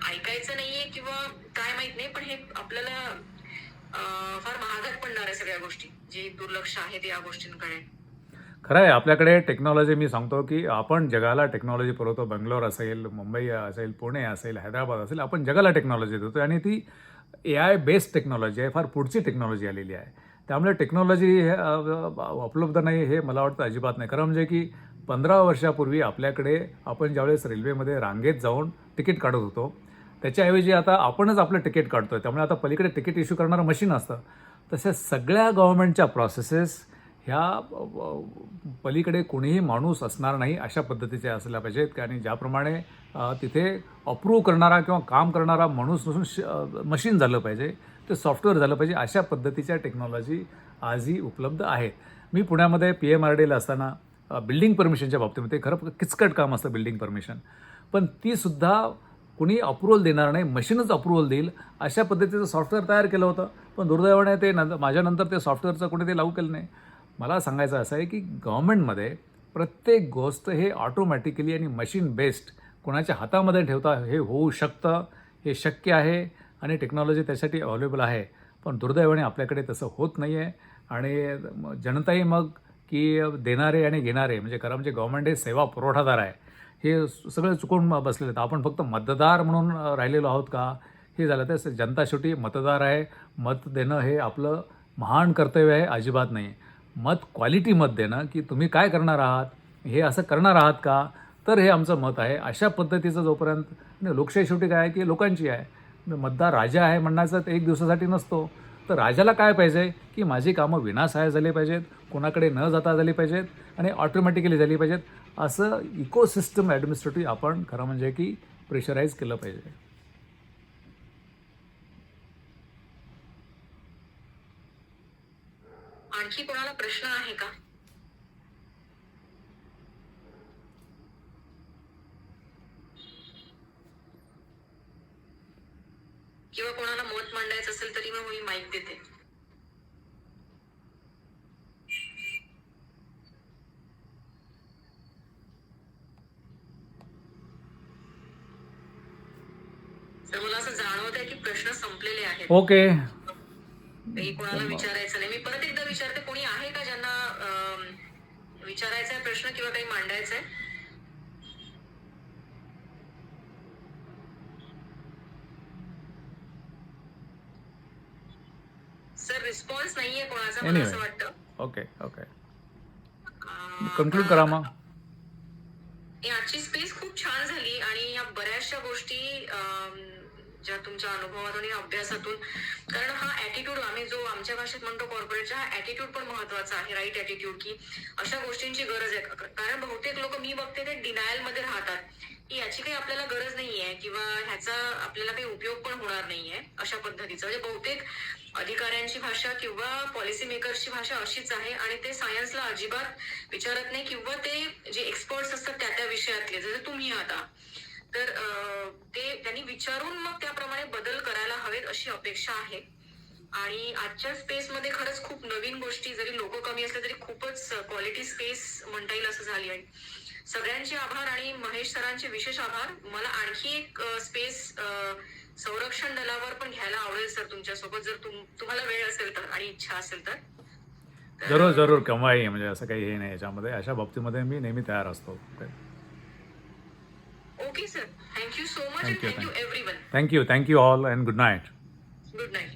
ऐकायचं नाहीये किंवा काय माहित नाही. पण हे आपल्याला फार महागात पडणार आहे सगळ्या गोष्टी, जे दुर्लक्ष आहे ते या गोष्टींकडे. खरं आहे. आपल्याकडे टेक्नॉलॉजी, मी सांगतो की आपण जगाला टेक्नॉलॉजी पुरवतो. बंगलोर असेल, मुंबई असेल, पुणे असेल, हैदराबाद असेल, आपण जगाला टेक्नॉलॉजी देतो आणि ती AI बेस्ड टेक्नॉलॉजी आहे. फार पुढची टेक्नॉलॉजी आलेली आहे. त्यामुळे टेक्नॉलॉजी हे उपलब्ध नाही हे मला वाटतं अजिबात नाही. खरं म्हणजे की 15 वर्षापूर्वी आपल्याकडे आपण ज्यावेळेस रेल्वेमध्ये रांगेत जाऊन तिकीट काढत होतो त्याच्याऐवजी आता आपणच आपलं तिकीट काढतो आहे. त्यामुळे आता पलीकडे तिकीट इश्यू करणारं मशीन असतं. तशा सगळ्या गव्हर्नमेंटच्या प्रोसेसेस ह्या पलीकडे कोणीही माणूस असणार नाही अशा पद्धतीचे असल्या पाहिजेत. आणि ज्याप्रमाणे तिथे अप्रूव्ह करणारा किंवा काम करणारा माणूस नसून मशीन झालं पाहिजे, ते सॉफ्टवेअर झालं पाहिजे, अशा पद्धतीच्या टेक्नॉलॉजी आजही उपलब्ध आहेत. मी पुण्यामध्ये PMRDला असताना बिल्डिंग परमिशनच्या बाबतीमध्ये खरं किचकट काम असतं बिल्डिंग परमिशन, पण तीसुद्धा कुणी अप्रुव्हल देणार नाही, मशीनच अप्रुव्हल देईल अशा पद्धतीचं सॉफ्टवेअर तयार केलं होतं. पण दुर्दैवाने ते माझ्यानंतर ते सॉफ्टवेअरचं कोणी ते लागू केलं नाही. मला सांगायचं असं आहे की गव्हर्नमेंटमध्ये प्रत्येक गोष्ट हे ऑटोमॅटिकली आणि मशीन बेस्ड कोणाच्या हातामध्ये ठेवता हे होऊ शकतं, हे शक्य आहे आणि टेक्नॉलॉजी त्यासाठी अवेलेबल आहे. पण दुर्दैवाने आपल्याकडे तसं होत नाही आहे आणि जनताही मग की देणारे आणि घेणारे म्हणजे खरं म्हणजे गव्हर्नमेंट हे सेवा पुरवठादार आहे हे सगळं चुकून बसलेलं आहेत. आपण फक्त मतदार म्हणून राहिलेलो आहोत का हे झालं. तर जनता शेवटी मतदार आहे. मत देणं हे आपलं महान कर्तव्य आहे, अजिबात नाही. मत क्वालिटी मत देणं की तुम्ही काय करणार आहात, हे असं करणार आहात का, तर हे आमचं मत आहे. अशा पद्धतीचं जोपर्यंत लोकशाही शेवटी काय आहे की लोकांची आहे. मतदार राजा आहे म्हणण्याचं एक दिवसासाठी नसतो. तर राजाला काय पाहिजे की माझी कामं विनासहाय झाली पाहिजेत, कोणाकडे न जाता झाली पाहिजेत आणि ऑटोमॅटिकली झाली पाहिजेत. असं इकोसिस्टम ॲडमिनिस्ट्रेटिव्ह आपण खरं म्हणजे की प्रेशराईज केलं पाहिजे. प्रश्न आहे का? किंवा कोणाला मत मांडायचं असेल तरी मग मी माईक देते. तर मला असं जाणवत आहे की प्रश्न संपलेले आहेत. ओके. काही कोणाला विचारायचं नाही. मी परत एकदा विचारते, कोणी आहे का ज्यांना विचारायचा आहे प्रश्न किंवा काही मांडायचं आहे? सर रिस्पॉन्स नाहीये कोणाचा, मला असं वाटतं. ओके ओके, कन्क्लूड करा मग. आजची स्पेस खूप छान झाली आणि या बऱ्याचशा गोष्टी ज्या तुमच्या अनुभवातून आणि अभ्यासातून, कारण हा ऍटिट्यूड आम्ही जो आमच्या भाषेत म्हणतो कॉर्पोरेटचा, हा ऍटिट्यूड पण महत्वाचा आहे, राईट ऍटिट्यूड, की अशा गोष्टींची गरज आहे. कारण बहुतेक लोक मी बघते ते डिनायल मध्ये राहतात की याची काही आपल्याला गरज नाहीये किंवा ह्याचा आपल्याला काही उपयोग पण होणार नाहीये अशा पद्धतीचं. म्हणजे बहुतेक अधिकाऱ्यांची भाषा किंवा पॉलिसी मेकर्सची भाषा अशीच आहे आणि ते सायन्सला अजिबात विचारत नाही किंवा ते जे एक्सपर्ट्स असतात त्या विषयातले, जसं तुम्ही आता, तर ते त्यांनी विचारून मग त्याप्रमाणे बदल करायला हवेत अशी अपेक्षा आहे. आणि आजच्या स्पेसमध्ये खरंच खूप नवीन गोष्टी, जरी लोक कमी असले तरी खूपच क्वालिटी स्पेस म्हणता येईल असं झाली आहे. सगळ्यांचे आभार आणि महेश सरांचे विशेष आभार. मला आणखी एक स्पेस संरक्षण दलावर पण घ्यायला आवडेल सर तुमच्यासोबत, जर तुम्हाला वेळ असेल तर आणि इच्छा असेल तर. जरूर जरूर, केव्हाही, म्हणजे असं काही हे नाही याच्यामध्ये. अशा बाबतीमध्ये मी नेहमी तयार असतो. Okay sir, thank you so much. Thank you everyone. Thank you all and good night. Good night.